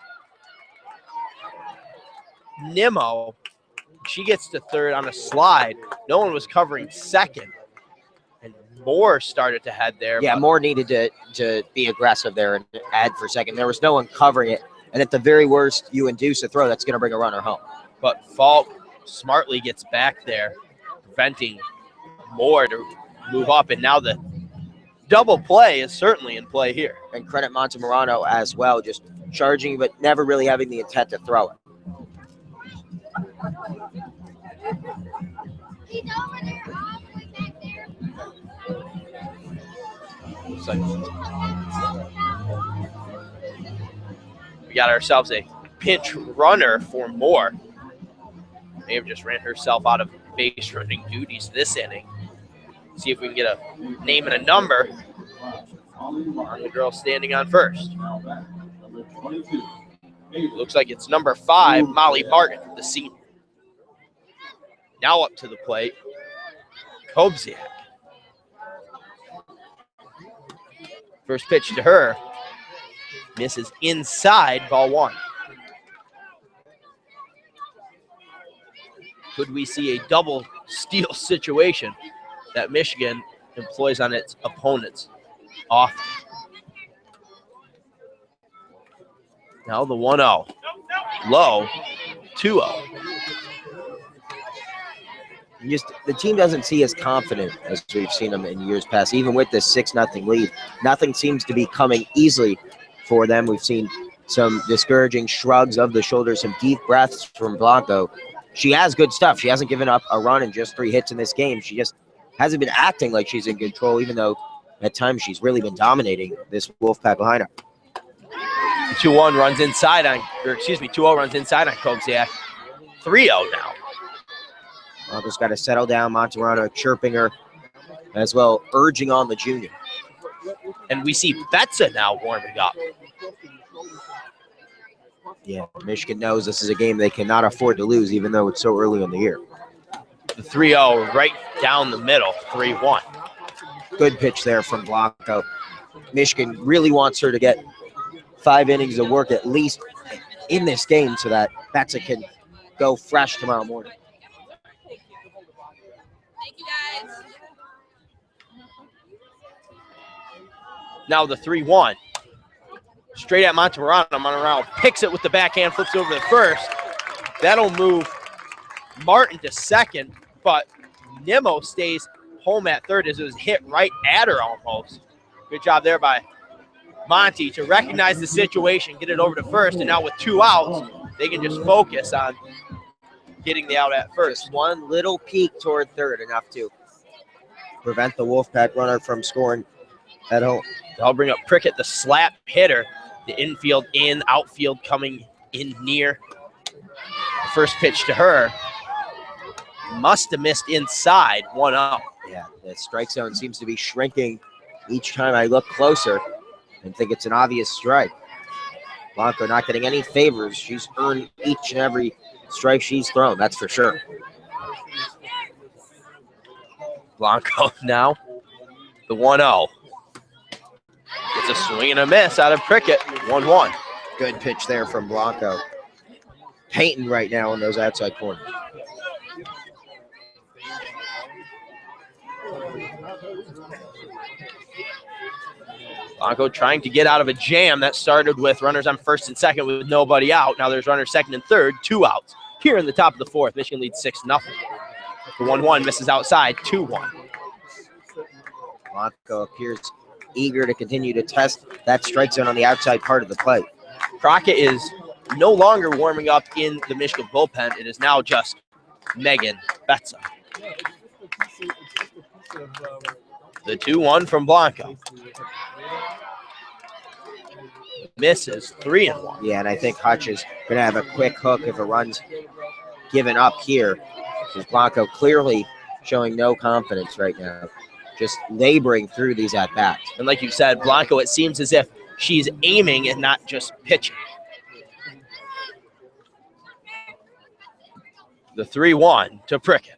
Nimmo. She gets to third on a slide. No one was covering second. And Moore started to head there. Yeah, Moore needed to be aggressive there and add for second. There was no one covering it. And at the very worst, you induce a throw that's going to bring a runner home. But Falk smartly gets back there, preventing Moore to move up. And now the double play is certainly in play here. And credit Montemarano as well, just charging but never really having the intent to throw it. We got ourselves a pinch runner for Moore. May have just ran herself out of base running duties this inning. See if we can get a name and a number on the girl standing on first. Looks like it's number 5, Molly Barton, the senior. Now up to the plate, Kobziak. First pitch to her, misses inside, ball 1. Could we see a double steal situation that Michigan employs on its opponents often? Now the 1-0. Low, 2-0. Just the team doesn't see as confident as we've seen them in years past. Even with this 6-0 lead, nothing seems to be coming easily for them. We've seen some discouraging shrugs of the shoulders, some deep breaths from Blanco. She has good stuff. She hasn't given up a run in just 3 hits in this game. She just hasn't been acting like she's in control, even though at times she's really been dominating this Wolfpack lineup. 2-1 runs inside on, 2-0 runs inside on Kobziak. 3-0 now. Blanco's got to settle down. Montemarano chirping her as well, urging on the junior. And we see Betza now warming up. Yeah, Michigan knows this is a game they cannot afford to lose, even though it's so early in the year. The 3-0 right down the middle, 3-1. Good pitch there from Blanco. Michigan really wants her to get 5 innings of work at least in this game so that Betza can go fresh tomorrow morning. Thank you, guys. Now the 3-1. Straight at Montemurano. Montemurano picks it with the backhand, flips it over to first. That'll move Martin to second, but Nimmo stays home at third as it was hit right at her almost. Good job there by Monty to recognize the situation, get it over to first, and now with 2 outs, they can just focus on getting the out at first. Just one little peek toward third, enough to prevent the Wolfpack runner from scoring at home. They'll bring up Prickett, the slap hitter. The infield in, outfield coming in near. First pitch to her. Must have missed inside, 1-0. Yeah, the strike zone seems to be shrinking each time I look closer and think it's an obvious strike. Blanco not getting any favors. She's earned each and every strike she's thrown, that's for sure. Blanco now, the 1-0. It's a swing and a miss out of Prickett, 1-1. Good pitch there from Blanco. Painting right now in those outside corners. Blanco trying to get out of a jam that started with runners on first and second with nobody out. Now there's runners second and third, 2 outs. Here in the top of the fourth, Michigan leads 6-0. The 1-1 misses outside, 2-1. Blanco appears eager to continue to test that strike zone on the outside part of the plate. Crockett is no longer warming up in the Michigan bullpen. It is now just Megan Betza. The 2-1 from Blanco. Misses, 3-1. Yeah, and I think Hutch is going to have a quick hook if a run's given up here. Because Blanco clearly showing no confidence right now. Just laboring through these at-bats. And like you said, Blanco, it seems as if she's aiming and not just pitching. The 3-1 to Prickett.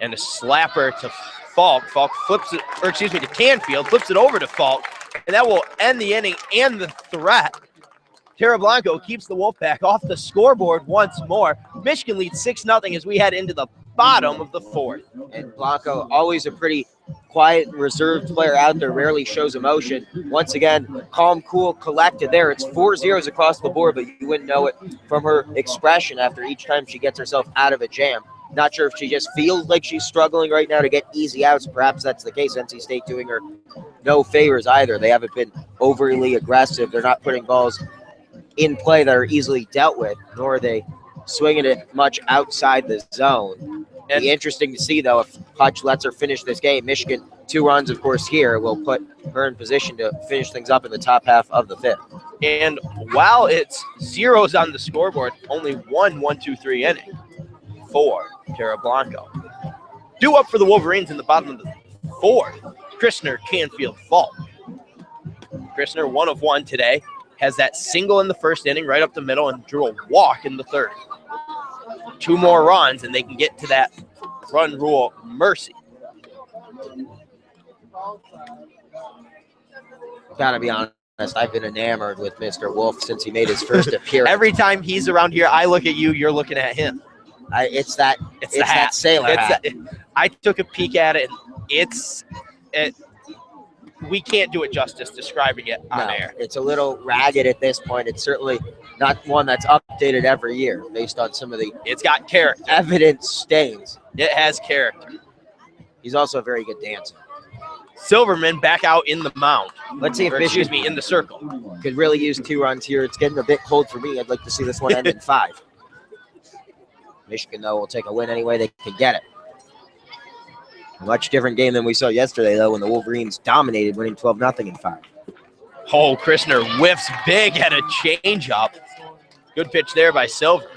And a slapper to Falk. Falk flips it, or excuse me, to Canfield, flips it over to Falk. And that will end the inning and the threat. Tara Blanco keeps the Wolfpack off the scoreboard once more. Michigan leads 6-0 as we head into the bottom of the fourth. And Blanco, always a pretty quiet, reserved player out there, rarely shows emotion. Once again, calm, cool, collected there. It's 4 zeros across the board, but you wouldn't know it from her expression after each time she gets herself out of a jam. Not sure if she just feels like she's struggling right now to get easy outs. Perhaps that's the case. NC State doing her no favors either. They haven't been overly aggressive. They're not putting balls in play that are easily dealt with, nor are they swinging it much outside the zone. It'll be interesting to see, though, if Hutch lets her finish this game. Michigan, 2 runs, of course, here will put her in position to finish things up in the top half of the fifth. And while it's zeros on the scoreboard, only 1-1-2-3 inning for Tara Blanco. Due up for the Wolverines in the bottom of the fourth, Christner, Canfield, Falk. Christner, 1 of 1 today, has that single in the first inning right up the middle and drew a walk in the third. 2 more runs, and they can get to that run rule mercy. Gotta be honest, I've been enamored with Mr. Wolf since he made his first appearance. Every time he's around here, I look at you, you're looking at him. It's that sailor hat. I took a peek at it, and we can't do it justice describing it on air. It's a little ragged at this point. It's certainly not one that's updated every year based on some of the It's got character. evident stains. It has character. He's also a very good dancer. Silverman back out in the mound. Let's see if Michigan in the circle. could really use 2 runs here. It's getting a bit cold for me. I'd like to see this one end in 5. Michigan, though, will take a win any way they can get it. A much different game than we saw yesterday, though, when the Wolverines dominated, winning 12-0 in 5. Oh, Christner whiffs big at a changeup. Good pitch there by Silver.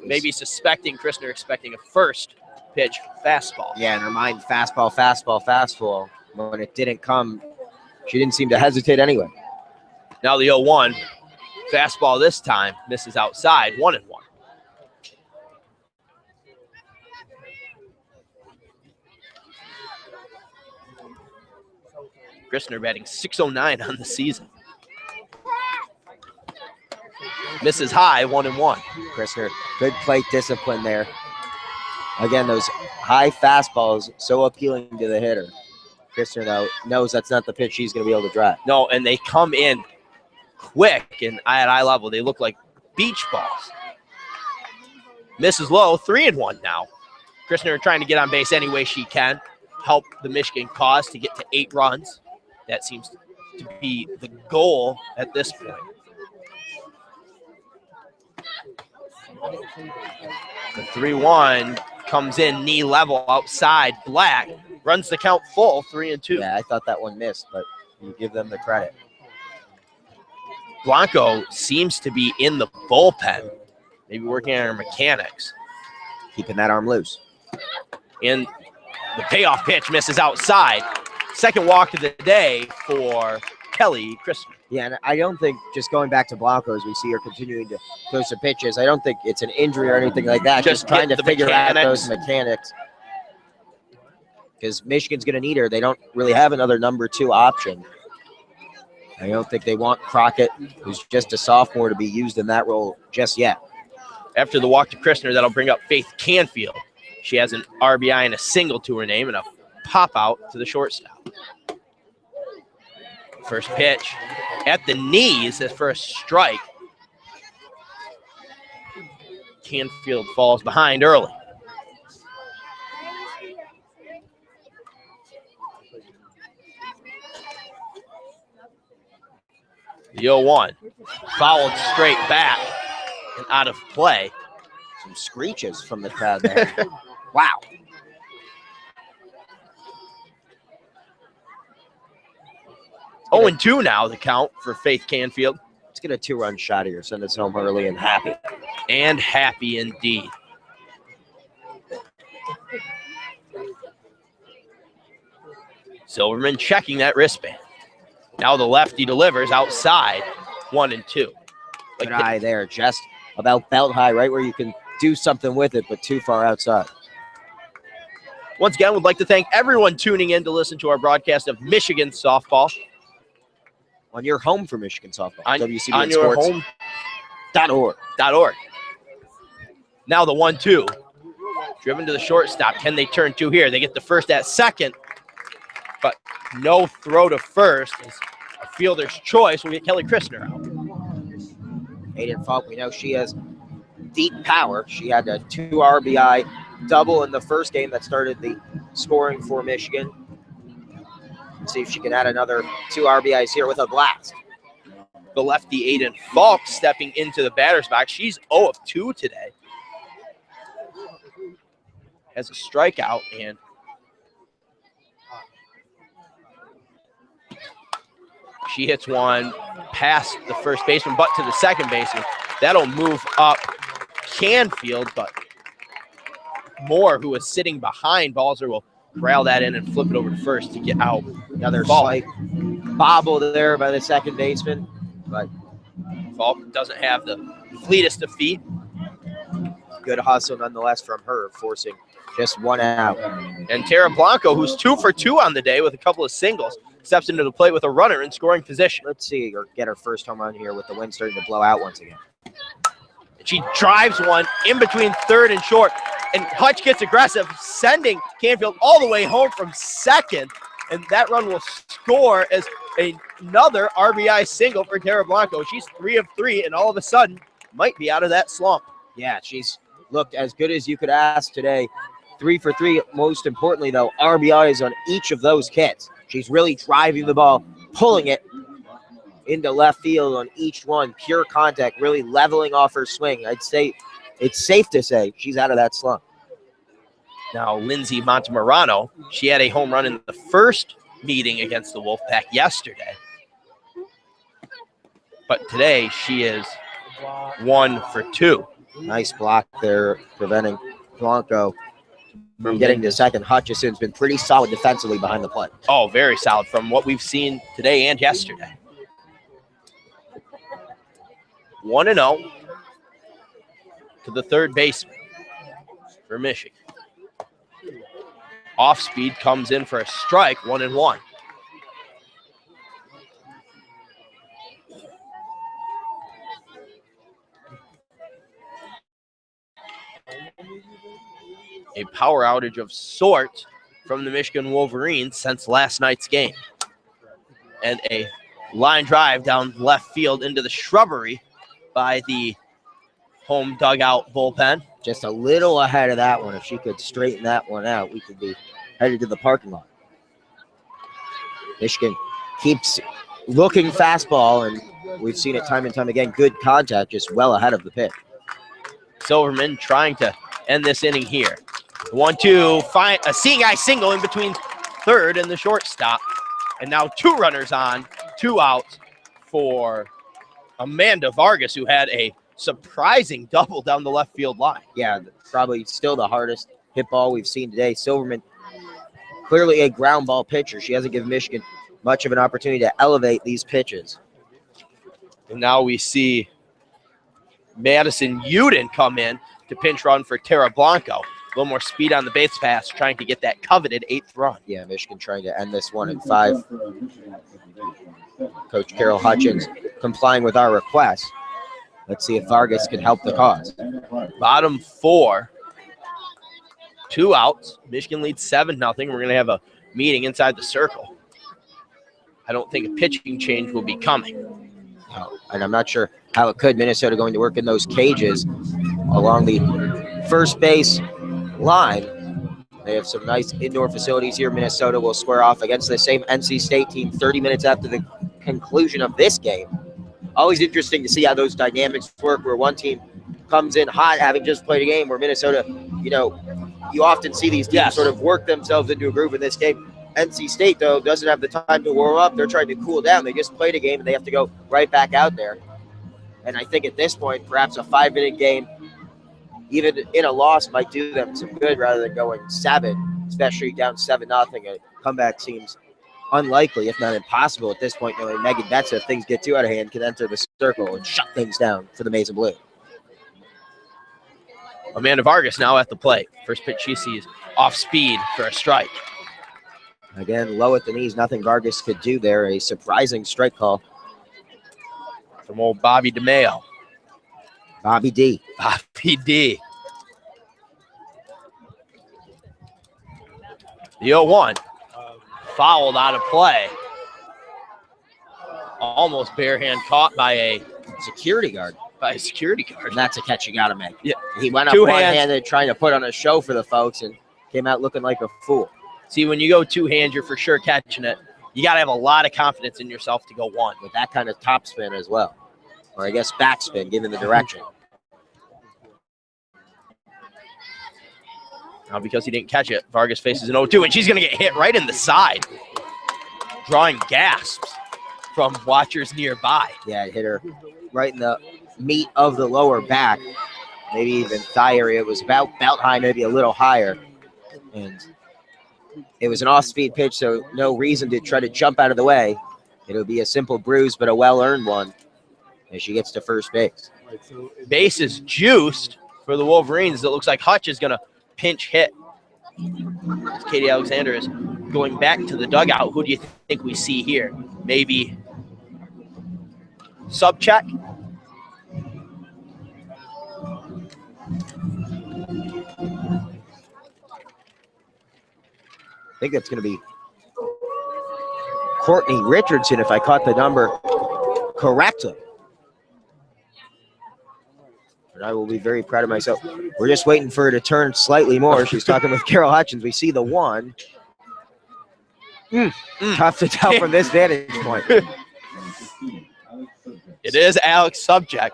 Maybe suspecting Christner expecting a first pitch fastball. Yeah, in her mind, fastball. When it didn't come, she didn't seem to hesitate anyway. Now the 0-1. Fastball this time misses outside, 1-1. Christner batting .609 on the season. Misses high, 1-1. Christner, good plate discipline there. Again, those high fastballs so appealing to the hitter. Christner, though, knows that's not the pitch she's going to be able to drive. No, and they come in quick and at eye level. They look like beach balls. Misses low, 3-1 now. Christner trying to get on base any way she can, help the Michigan cause to get to 8 runs. That seems to be the goal at this point. The 3-1 comes in knee level outside. Black runs the count full, 3-2. Yeah, I thought that one missed, but you give them the credit. Blanco seems to be in the bullpen, maybe working on her mechanics. Keeping that arm loose. And the payoff pitch misses outside. Second walk of the day for Kelly Christner. Yeah, and I don't think, just going back to Blanco, as we see her continuing to throw some pitches, I don't think it's an injury or anything like that. Just trying to figure out those mechanics. Because Michigan's going to need her. They don't really have another number 2 option. I don't think they want Crockett, who's just a sophomore, to be used in that role just yet. After the walk to Christner, that'll bring up Faith Canfield. She has an RBI and a single to her name and a pop out to the shortstop. First pitch at the knees as for a strike. Canfield falls behind early. The 0-1 fouled straight back and out of play. Some screeches from the crowd there. Wow. Oh, and 2 now, the count for Faith Canfield. Let's get a 2-run shot here. Send us home early and happy. And happy indeed. Silverman checking that wristband. Now the lefty delivers outside, 1-2. Good eye there, just about belt high, right where you can do something with it, but too far outside. Once again, would like to thank everyone tuning in to listen to our broadcast of Michigan softball. On your home for Michigan softball, on WCBN your Sports. home.org. Now the 1-2. Driven to the shortstop. Can they turn 2 here? They get the first at second, but no throw to first. As a fielder's choice will get Kelly Christner out. Aiden Falk, we know she has deep power. She had a 2 RBI double in the first game that started the scoring for Michigan. Let's see if she can add another 2 RBIs here with a blast. The lefty Aiden Falk stepping into the batter's box. She's 0 of 2 today. Has a strikeout and she hits one past the first baseman, but to the second baseman. That'll move up Canfield, but Moore, who is sitting behind Balzer, will corral that in and flip it over to first to get out. Another slight bobble there by the second baseman, but Falk doesn't have the fleetest of feet. Good hustle nonetheless from her, forcing just 1 out. And Tara Blanco, who's 2 for 2 on the day with a couple of singles, steps into the plate with a runner in scoring position. Let's see her get her first home run here with the wind starting to blow out once again. She drives one in between third and short, and Hutch gets aggressive, sending Canfield all the way home from second, and that run will score as another RBI single for Tara Blanco. She's 3 of 3, and all of a sudden might be out of that slump. Yeah, she's looked as good as you could ask today. 3 for 3. Most importantly, though, RBIs on each of those hits. She's really driving the ball, pulling it into left field on each one. Pure contact, really leveling off her swing. I'd say it's safe to say she's out of that slump. Now, Lindsay Montemarano, she had a home run in the first meeting against the Wolfpack yesterday. But today, she is 1 for 2. Nice block there, preventing Blanco from getting to second. Hutchison's been pretty solid defensively behind the plate. Oh, very solid from what we've seen today and yesterday. 1-0 to the third baseman for Michigan. Off speed comes in for a strike, 1-1. A power outage of sorts from the Michigan Wolverines since last night's game. And a line drive down left field into the shrubbery by the home dugout bullpen. Just a little ahead of that one. If she could straighten that one out, we could be headed to the parking lot. Michigan keeps looking fastball, and we've seen it time and time again. Good contact, just well ahead of the pitch. Silverman trying to end this inning here. 1-2, a seeing eye single in between third and the shortstop. And now 2 runners on, 2 outs for Amanda Vargas, who had a surprising double down the left field line. Yeah, probably still the hardest hit ball we've seen today. Silverman, clearly a ground ball pitcher. She hasn't given Michigan much of an opportunity to elevate these pitches. And now we see Madison Uden come in to pinch run for Tara Blanco. A little more speed on the base pass, trying to get that coveted 8th run. Yeah, Michigan trying to end this one in 5. Coach Carol Hutchins complying with our request. Let's see if Vargas can help the cause. Bottom 4, 2 outs. Michigan leads 7-0. We're going to have a meeting inside the circle. I don't think a pitching change will be coming. No, and I'm not sure how it could. Minnesota going to work in those cages along the first base line. They have some nice indoor facilities here. Minnesota will square off against the same NC State team 30 minutes after the conclusion of this game. Always interesting to see how those dynamics work, where one team comes in hot, having just played a game, where Minnesota, you often see these teams sort of work themselves into a groove in this game. NC State, though, doesn't have the time to warm up. They're trying to cool down. They just played a game, and they have to go right back out there. And I think at this point, perhaps a 5-inning game, even in a loss, might do them some good rather than going 7, especially down 7-0. A comeback seems unlikely, if not impossible at this point, knowing Megan Betts, if things get too out of hand, can enter the circle and shut things down for the Maize and Blue. Amanda Vargas now at the plate. First pitch she sees off speed for a strike. Again, low at the knees, nothing Vargas could do there. A surprising strike call from old Bobby DeMeo. Bobby D. Bobby D. The 0-1. Fouled out of play. Almost bare hand caught by a security guard. And that's a catch you got to make. Yeah. He went up one-handed trying to put on a show for the folks and came out looking like a fool. See, when you go 2-hand, you're for sure catching it. You got to have a lot of confidence in yourself to go 1. With that kind of top spin as well. Or I guess backspin, given the direction. Now, because he didn't catch it, Vargas faces an 0-2, and she's going to get hit right in the side, drawing gasps from watchers nearby. Yeah, it hit her right in the meat of the lower back, maybe even thigh area. It was about belt high, maybe a little higher. And it was an off-speed pitch, so no reason to try to jump out of the way. It'll be a simple bruise, but a well-earned one as she gets to first base. Base is juiced for the Wolverines. It looks like Hutch is going to pinch hit. Katie Alexander is going back to the dugout. Who do you think we see here? Maybe Subcheck? I think that's going to be Courtney Richardson, if I caught the number correctly. And I will be very proud of myself. We're just waiting for her to turn slightly more. She's talking with Carol Hutchins. We see the 1. Tough to tell from this vantage point. It is Alex Subcheck.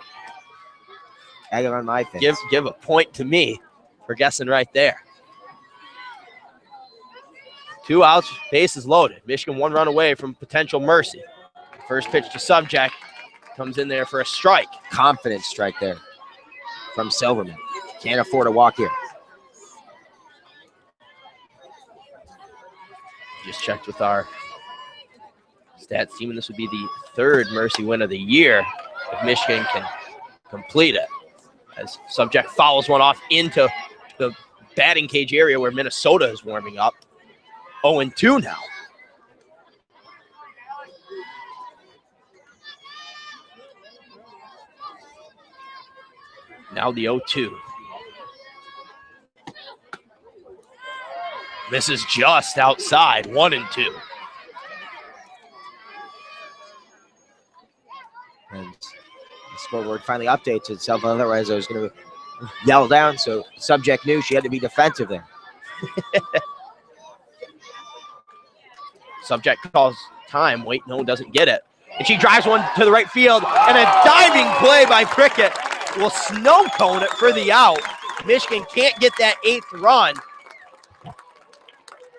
Egg on my face. Give a point to me for guessing right there. 2 outs, bases loaded. Michigan 1 run away from potential mercy. First pitch to Subcheck. Comes in there for a strike. Confident strike there from Silverman. Can't afford a walk here. Just checked with our stats team, and this would be the 3rd Mercy win of the year if Michigan can complete it. As Subject fouls one off into the batting cage area where Minnesota is warming up. 0-2 now. Now the 0-2. Misses just outside, 1-2. And the scoreboard finally updates itself. Otherwise, I was going to yell down. So Subject knew she had to be defensive there. Subject calls time. Wait, no, doesn't get it. And she drives one to the right field. And a diving play by Cricket will snow cone it for the out. Michigan can't get that 8th run,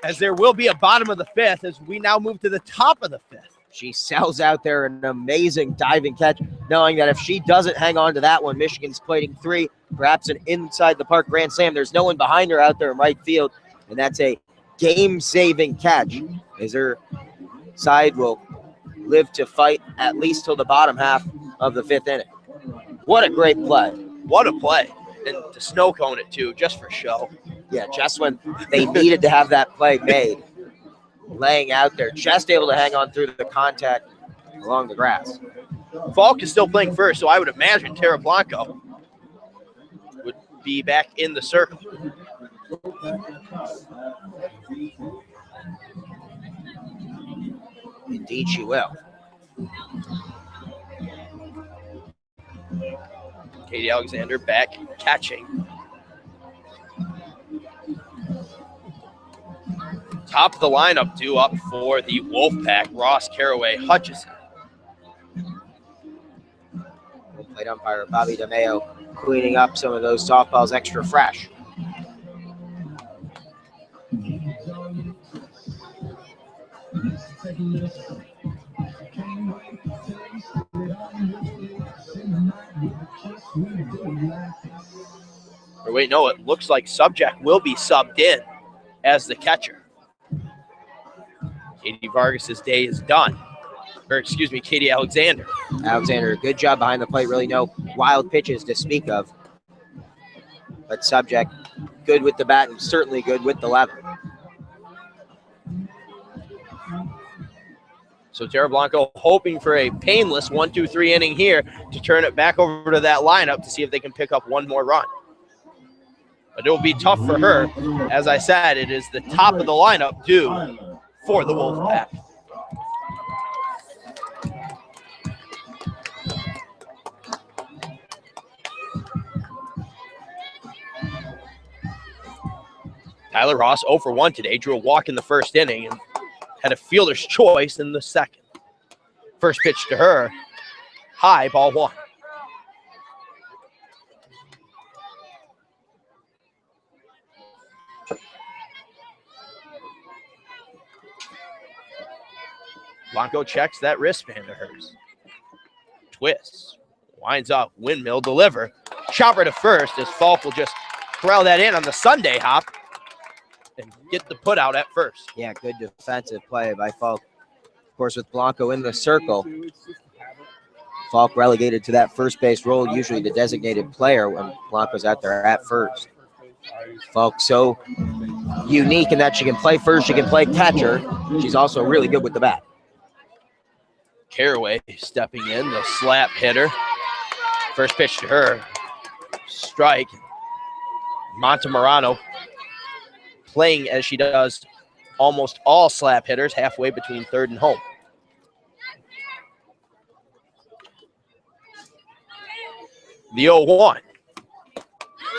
as there will be a bottom of the 5th as we now move to the top of the 5th. She sells out there an amazing diving catch, knowing that if she doesn't hang on to that one, Michigan's plating 3, perhaps an inside the park grand slam. There's no one behind her out there in right field, and that's a game-saving catch, as her side will live to fight at least till the bottom half of the 5th inning. What a great play. What a play. And to snow cone it, too, just for show. Yeah, just when they needed to have that play made. Laying out there, just able to hang on through the contact along the grass. Falk is still playing first, so I would imagine Tara Blanco would be back in the circle. Indeed she will. Katie Alexander back catching. Top of the lineup due up for the Wolfpack, Ross Caraway Hutchison. Plate umpire Bobby DeMeo cleaning up some of those softballs extra fresh. Or wait, no, it looks like Subject will be subbed in as the catcher. Katie Vargas's day is done. Or excuse me, Katie Alexander. Alexander, good job behind the plate. Really no wild pitches to speak of. But Subject, good with the bat and certainly good with the lever. So Tara Blanco hoping for a painless 1-2-3 inning here to turn it back over to that lineup to see if they can pick up one more run. But it will be tough for her. As I said, it is the top of the lineup due for the Wolfpack. Tyler Ross 0 for 1 today, drew a walk in the first inning and had a fielder's choice in the second. First pitch to her, high, ball 1. Blanco checks that wristband of hers. Twists, winds up, windmill, deliver. Chopper to first as Falk will just corral that in on the Sunday hop and get the put out at first. Yeah, good defensive play by Falk. Of course, with Blanco in the circle, Falk relegated to that first base role, usually the designated player when Blanco's out there at first. Falk so unique in that she can play first, she can play catcher. She's also really good with the bat. Caraway stepping in, the slap hitter. First pitch to her, strike. Montemorano playing as she does almost all slap hitters, halfway between third and home. The 0-1.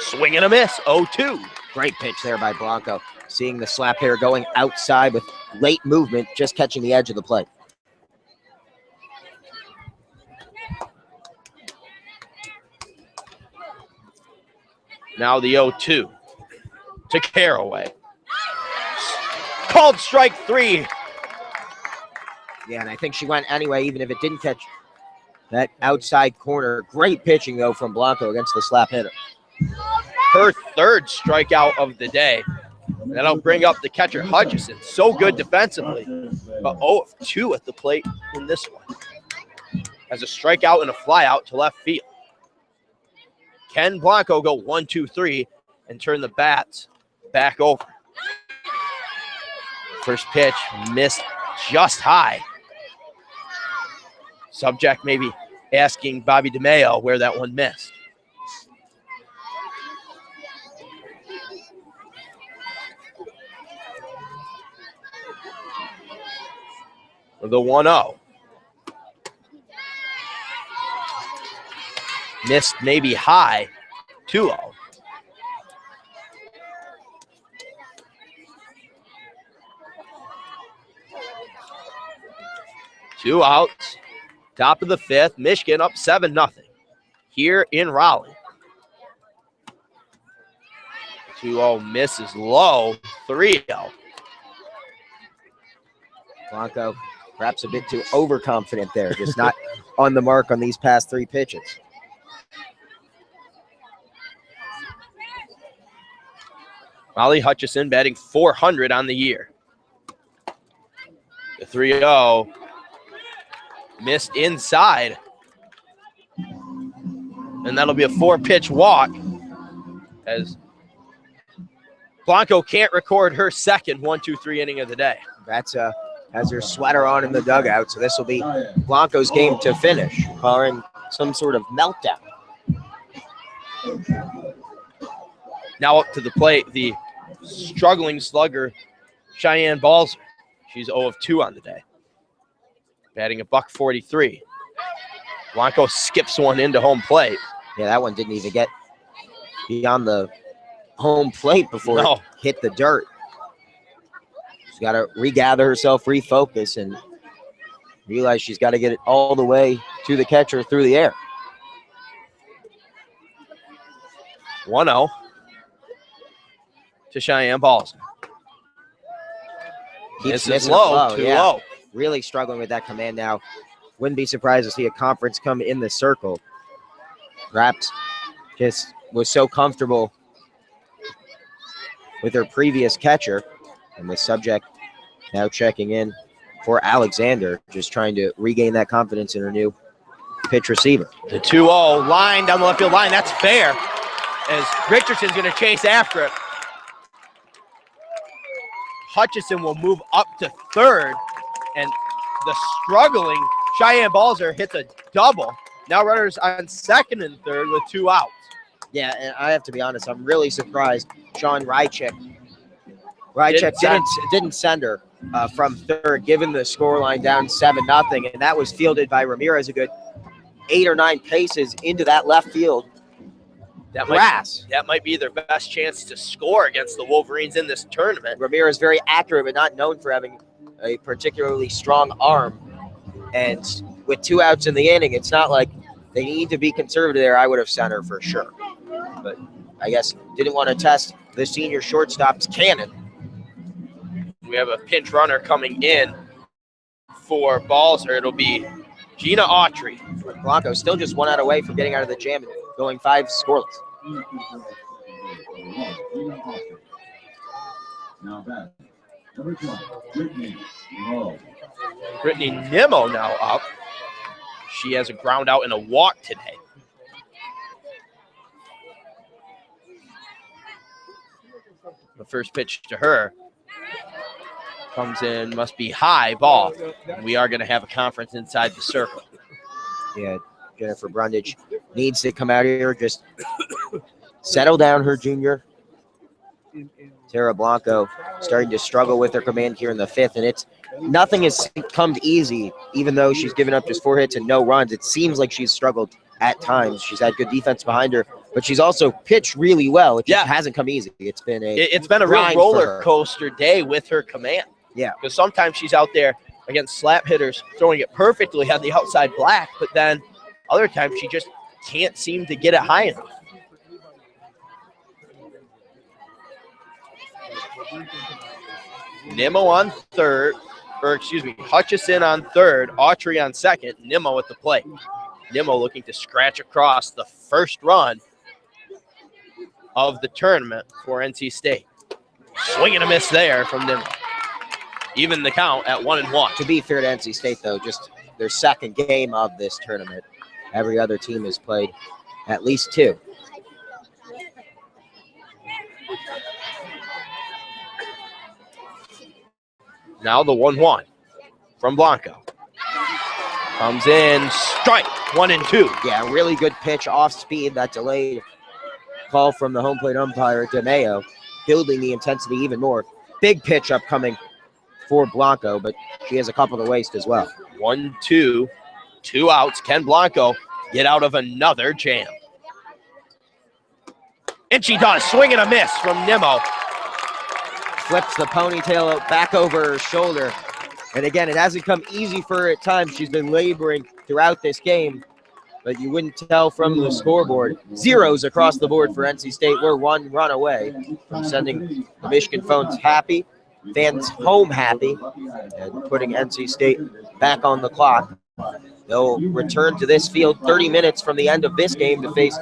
Swing and a miss, 0-2. Great pitch there by Blanco. Seeing the slap hitter going outside with late movement, just catching the edge of the plate. Now the 0-2 to Caraway. Called strike 3. Yeah, and I think she went anyway, even if it didn't catch that outside corner. Great pitching, though, from Blanco against the slap hitter. Her third strikeout of the day. That'll bring up the catcher, Hutchison. So good defensively, but 0-2 at the plate in this one. Has a strikeout and a flyout to left field. Can Blanco go 1, 2, 3 and turn the bats back over? First pitch missed just high. Subject maybe asking Bobby DeMeo where that one missed. The 1-0. Missed maybe high. 2-0. Two outs. Top of the fifth. Michigan up 7-0 here in Raleigh. 2-0 misses low. 3-0. Blanco perhaps a bit too overconfident there, just not on the mark on these past 3 pitches. Molly Hutchison batting .400 on the year. The 3-0 missed inside. And that'll be a 4-pitch walk as Blanco can't record her second 1-2-3 inning of the day. That's has her sweater on in the dugout, so this will be Blanco's game to finish, barring some sort of meltdown. Now up to the plate, the struggling slugger, Cheyenne Balzer. She's 0 of 2 on the day. Batting a .143. Blanco skips one into home plate. Yeah, that one didn't even get beyond the home plate before it hit the dirt. She's got to regather herself, refocus, and realize she's got to get it all the way to the catcher through the air. 1-0 to Cheyenne Balzer. Keeps This is missing low, it 2-0. yeah. Really struggling with that command now. Wouldn't be surprised to see a conference come in the circle. Perhaps just was so comfortable with her previous catcher, and the subject now checking in for Alexander, just trying to regain that confidence in her new pitch receiver. The 2-0 line down the left field line. That's fair as Richardson's going to chase after it. Hutchison will move up to third, and the struggling Cheyenne Balzer hits a double. Now runners on second and third with 2 outs. Yeah, and I have to be honest, I'm really surprised Sean Rychek didn't send her from third, given the scoreline down 7-0, and that was fielded by Ramirez a good 8 or 9 paces into that left field grass. That might be their best chance to score against the Wolverines in this tournament. Ramirez very accurate, but not known for having a particularly strong arm. And with 2 outs in the inning, it's not like they need to be conservative there. I would have sent her for sure. But I guess didn't want to test the senior shortstop's cannon. We have a pinch runner coming in for Balzer. It'll be Gina Autry. Blanco still just 1 out away from getting out of the jam and going 5 scoreless. Now back. Number 12, Brittany Lowe. Brittany Nimmo now up. She has a ground out and a walk today. The first pitch to her comes in, must be high ball. We are going to have a conference inside the circle. Yeah, Jennifer Brundage needs to come out here, just settle down her junior. Tara Blanco starting to struggle with her command here in the 5th, and nothing has come easy, even though she's given up just 4 hits and no runs. It seems like she's struggled at times. She's had good defense behind her, but she's also pitched really well. It just hasn't come easy. It's been a real roller coaster day with her command. Yeah. Because sometimes she's out there against slap hitters throwing it perfectly on the outside black, but then other times she just can't seem to get it high enough. Nimmo on third, Hutchison on third, Autry on second, Nimmo at the plate. Nimmo looking to scratch across the first run of the tournament for NC State. Swing and a miss there from Nimmo. Even the count at 1-1. To be fair to NC State, though, just their second game of this tournament. Every other team has played at least 2. Now the 1-1 from Blanco. Comes in, strike, 1-2. Yeah, really good pitch off speed. That delayed call from the home plate umpire, DeMeo, building the intensity even more. Big pitch upcoming for Blanco, but she has a couple to waste as well. 1-2, 2 outs. Can Blanco get out of another jam? And she does. Swing and a miss from Nimmo. Flips the ponytail back over her shoulder. And again, it hasn't come easy for her at times. She's been laboring throughout this game, but you wouldn't tell from the scoreboard. Zeros across the board for NC State. We're 1 run away from sending the Michigan phones happy, fans home happy, and putting NC State back on the clock. They'll return to this field 30 minutes from the end of this game to face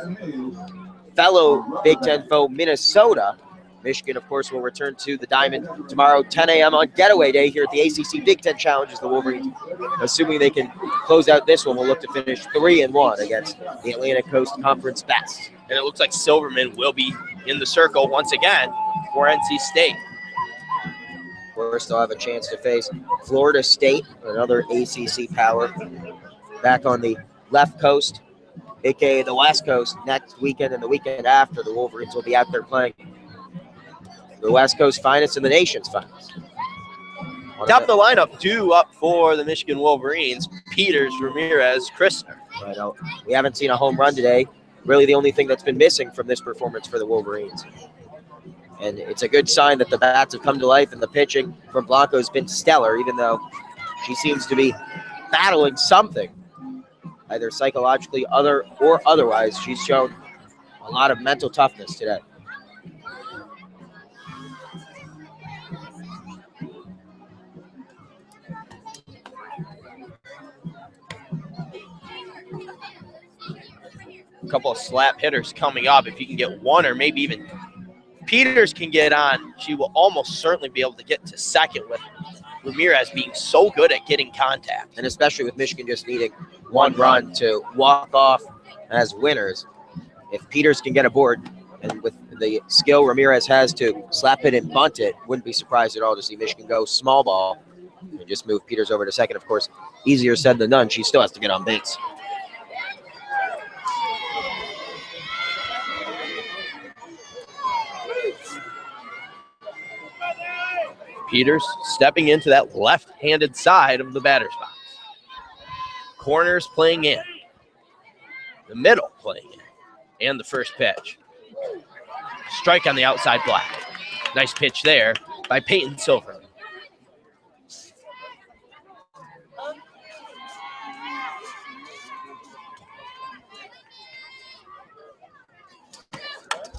fellow Big Ten foe Minnesota. Michigan, of course, will return to the Diamond tomorrow, 10 a.m. on Getaway Day here at the ACC Big Ten Challenge as the Wolverines, assuming they can close out this one, will look to finish 3-1 against the Atlantic Coast Conference best. And it looks like Silverman will be in the circle once again for NC State. First, they'll have a chance to face Florida State, another ACC power, back on the left coast, a.k.a. the West Coast, next weekend and the weekend after. The Wolverines will be out there playing the West Coast finest and the nation's finest. Top of the lineup, 2 up for the Michigan Wolverines. Peters, Ramirez, Christner. Right out. We haven't seen a home run today. Really the only thing that's been missing from this performance for the Wolverines. And it's a good sign that the bats have come to life and the pitching from Blanco has been stellar, even though she seems to be battling something, either psychologically or otherwise. She's shown a lot of mental toughness today. A couple of slap hitters coming up. If you can get one or maybe even Peters can get on, she will almost certainly be able to get to second with Ramirez being so good at getting contact. And especially with Michigan just needing 1 run to walk off as winners. If Peters can get aboard, and with the skill Ramirez has to slap it and bunt it, wouldn't be surprised at all to see Michigan go small ball and just move Peters over to second. Of course, easier said than done. She still has to get on base. Peters stepping into that left-handed side of the batter's box. Corners playing in. The middle playing in. And the first pitch. Strike on the outside block. Nice pitch there by Peyton Silverman.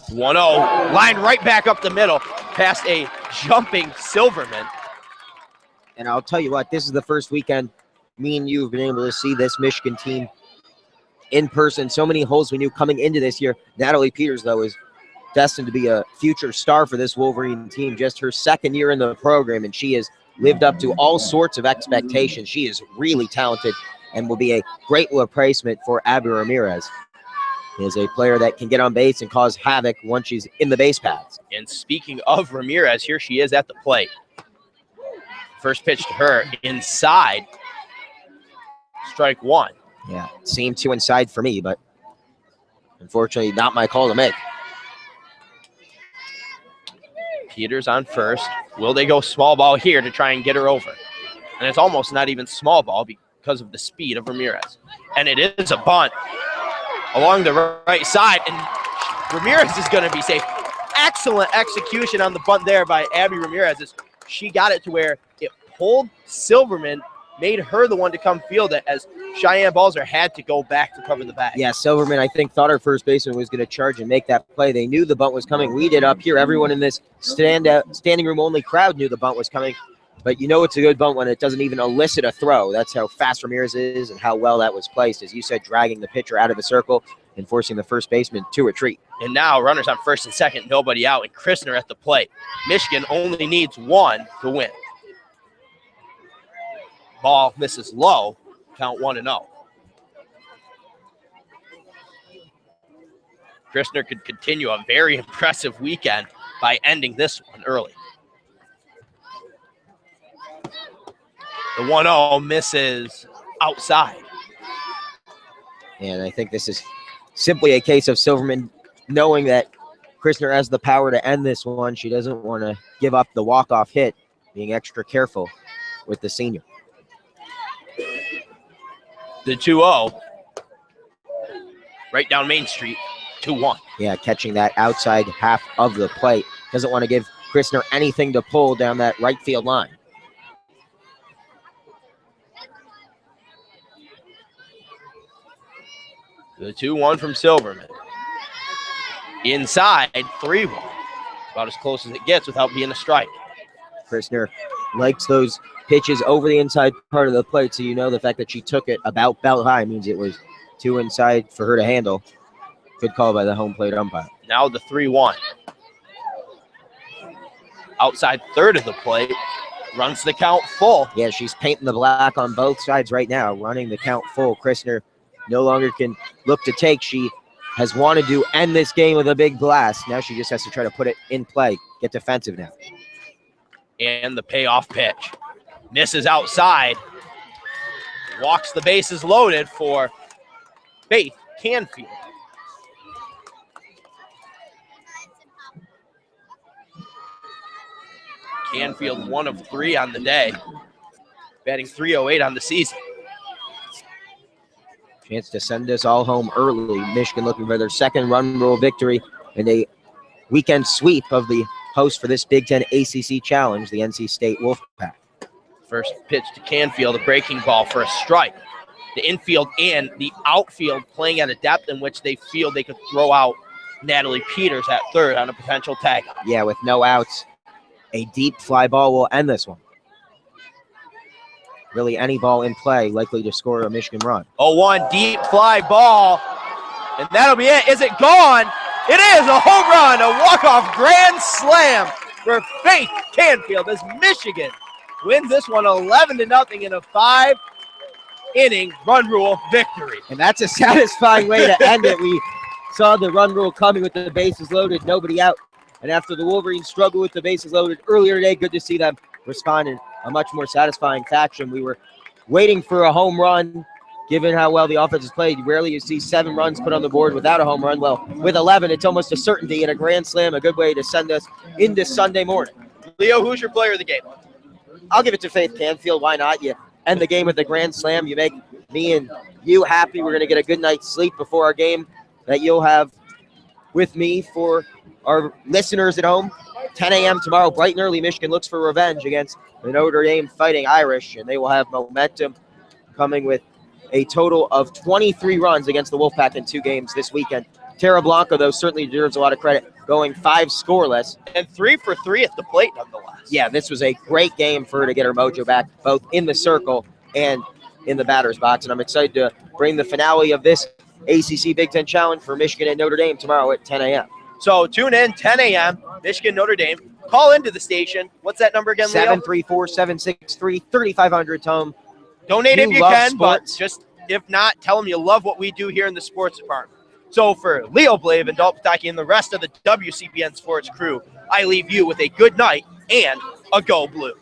One 0, line right back up the middle, past a jumping Silverman. And I'll tell you what, this is the first weekend me and you have been able to see this Michigan team in person. So many holes we knew coming into this year. Natalie Peters, though, is destined to be a future star for this Wolverine team. Just her second year in the program, and she has lived up to all sorts of expectations. She is really talented and will be a great replacement for Abby Ramirez. He is a player that can get on base and cause havoc once she's in the base paths. And speaking of Ramirez, here she is at the plate. First pitch to her, inside. Strike 1. Yeah, seemed too inside for me, but unfortunately not my call to make. Peters on first. Will they go small ball here to try and get her over? And it's almost not even small ball because of the speed of Ramirez. And it is a bunt along the right side, and Ramirez is going to be safe. Excellent execution on the bunt there by Abby Ramirez. As she got it to where it pulled Silverman, made her the one to come field it, as Cheyenne Balzer had to go back to cover the bag. Yeah, Silverman, I think, thought her first baseman was going to charge and make that play. They knew the bunt was coming. We did up here. Everyone in this standing room only crowd knew the bunt was coming. But you know it's a good bunt when it doesn't even elicit a throw. That's how fast Ramirez is and how well that was placed. As you said, dragging the pitcher out of the circle and forcing the first baseman to retreat. And now runners on first and second, nobody out, and Christner at the plate. Michigan only needs 1 to win. Ball misses low, count 1-0. Christner could continue a very impressive weekend by ending this one early. The 1-0 misses outside. And I think this is simply a case of Silverman knowing that Christner has the power to end this one. She doesn't want to give up the walk-off hit, being extra careful with the senior. The 2-0. Right down Main Street, 2-1. Yeah, catching that outside half of the plate. Doesn't want to give Christner anything to pull down that right field line. The 2-1 from Silverman. Inside, 3-1. About as close as it gets without being a strike. Christner likes those pitches over the inside part of the plate, so you know the fact that she took it about belt high means it was too inside for her to handle. Good call by the home plate umpire. Now the 3-1. Outside third of the plate. Runs the count full. Yeah, she's painting the black on both sides right now, running the count full. Christner no longer can look to take. She has wanted to end this game with a big blast. Now she just has to try to put it in play, get defensive now. And the payoff pitch. Misses outside. Walks the bases loaded for Faith Canfield. Canfield 1 of 3 on the day. Batting .308 on the season. Chance to send us all home early. Michigan looking for their second run rule victory and a weekend sweep of the host for this Big Ten ACC Challenge, the NC State Wolfpack. First pitch to Canfield, a breaking ball for a strike. The infield and the outfield playing at a depth in which they feel they could throw out Natalie Peters at third on a potential tag. Yeah, with no outs, a deep fly ball will end this one. Really, any ball in play likely to score a Michigan run. 0-1 deep fly ball, and that'll be it. Is it gone? It is a home run, a walk-off grand slam for Faith Canfield as Michigan wins this one 11-0 in a 5-inning run rule victory. And that's a satisfying way to end it. We saw the run rule coming with the bases loaded, nobody out. And after the Wolverines struggled with the bases loaded earlier today, good to see them respond in a much more satisfying fashion. We were waiting for a home run, given how well the offense has played. Rarely you see 7 runs put on the board without a home run. Well, with 11, it's almost a certainty, and a grand slam, a good way to send us into Sunday morning. Leo, who's your player of the game? I'll give it to Faith Canfield. Why not? You end the game with a grand slam. You make me and you happy. We're going to get a good night's sleep before our game that you'll have with me for our listeners at home. 10 a.m. tomorrow, bright and early, Michigan looks for revenge against the Notre Dame Fighting Irish, and they will have momentum coming with a total of 23 runs against the Wolfpack in 2 games this weekend. Tara Blanco, though, certainly deserves a lot of credit, going 5 scoreless. And 3 for 3 at the plate, nonetheless. Yeah, this was a great game for her to get her mojo back, both in the circle and in the batter's box, and I'm excited to bring the finale of this ACC Big Ten Challenge for Michigan and Notre Dame tomorrow at 10 a.m. So tune in, 10 a.m., Michigan, Notre Dame. Call into the station. What's that number again, Leo? 734-763-3500, Tom. Donate if you can, sports. but just if not, tell them you love what we do here in the sports department. So for Leo Blave and Dalton Pataki and the rest of the WCBN Sports crew, I leave you with a good night and a Go Blue.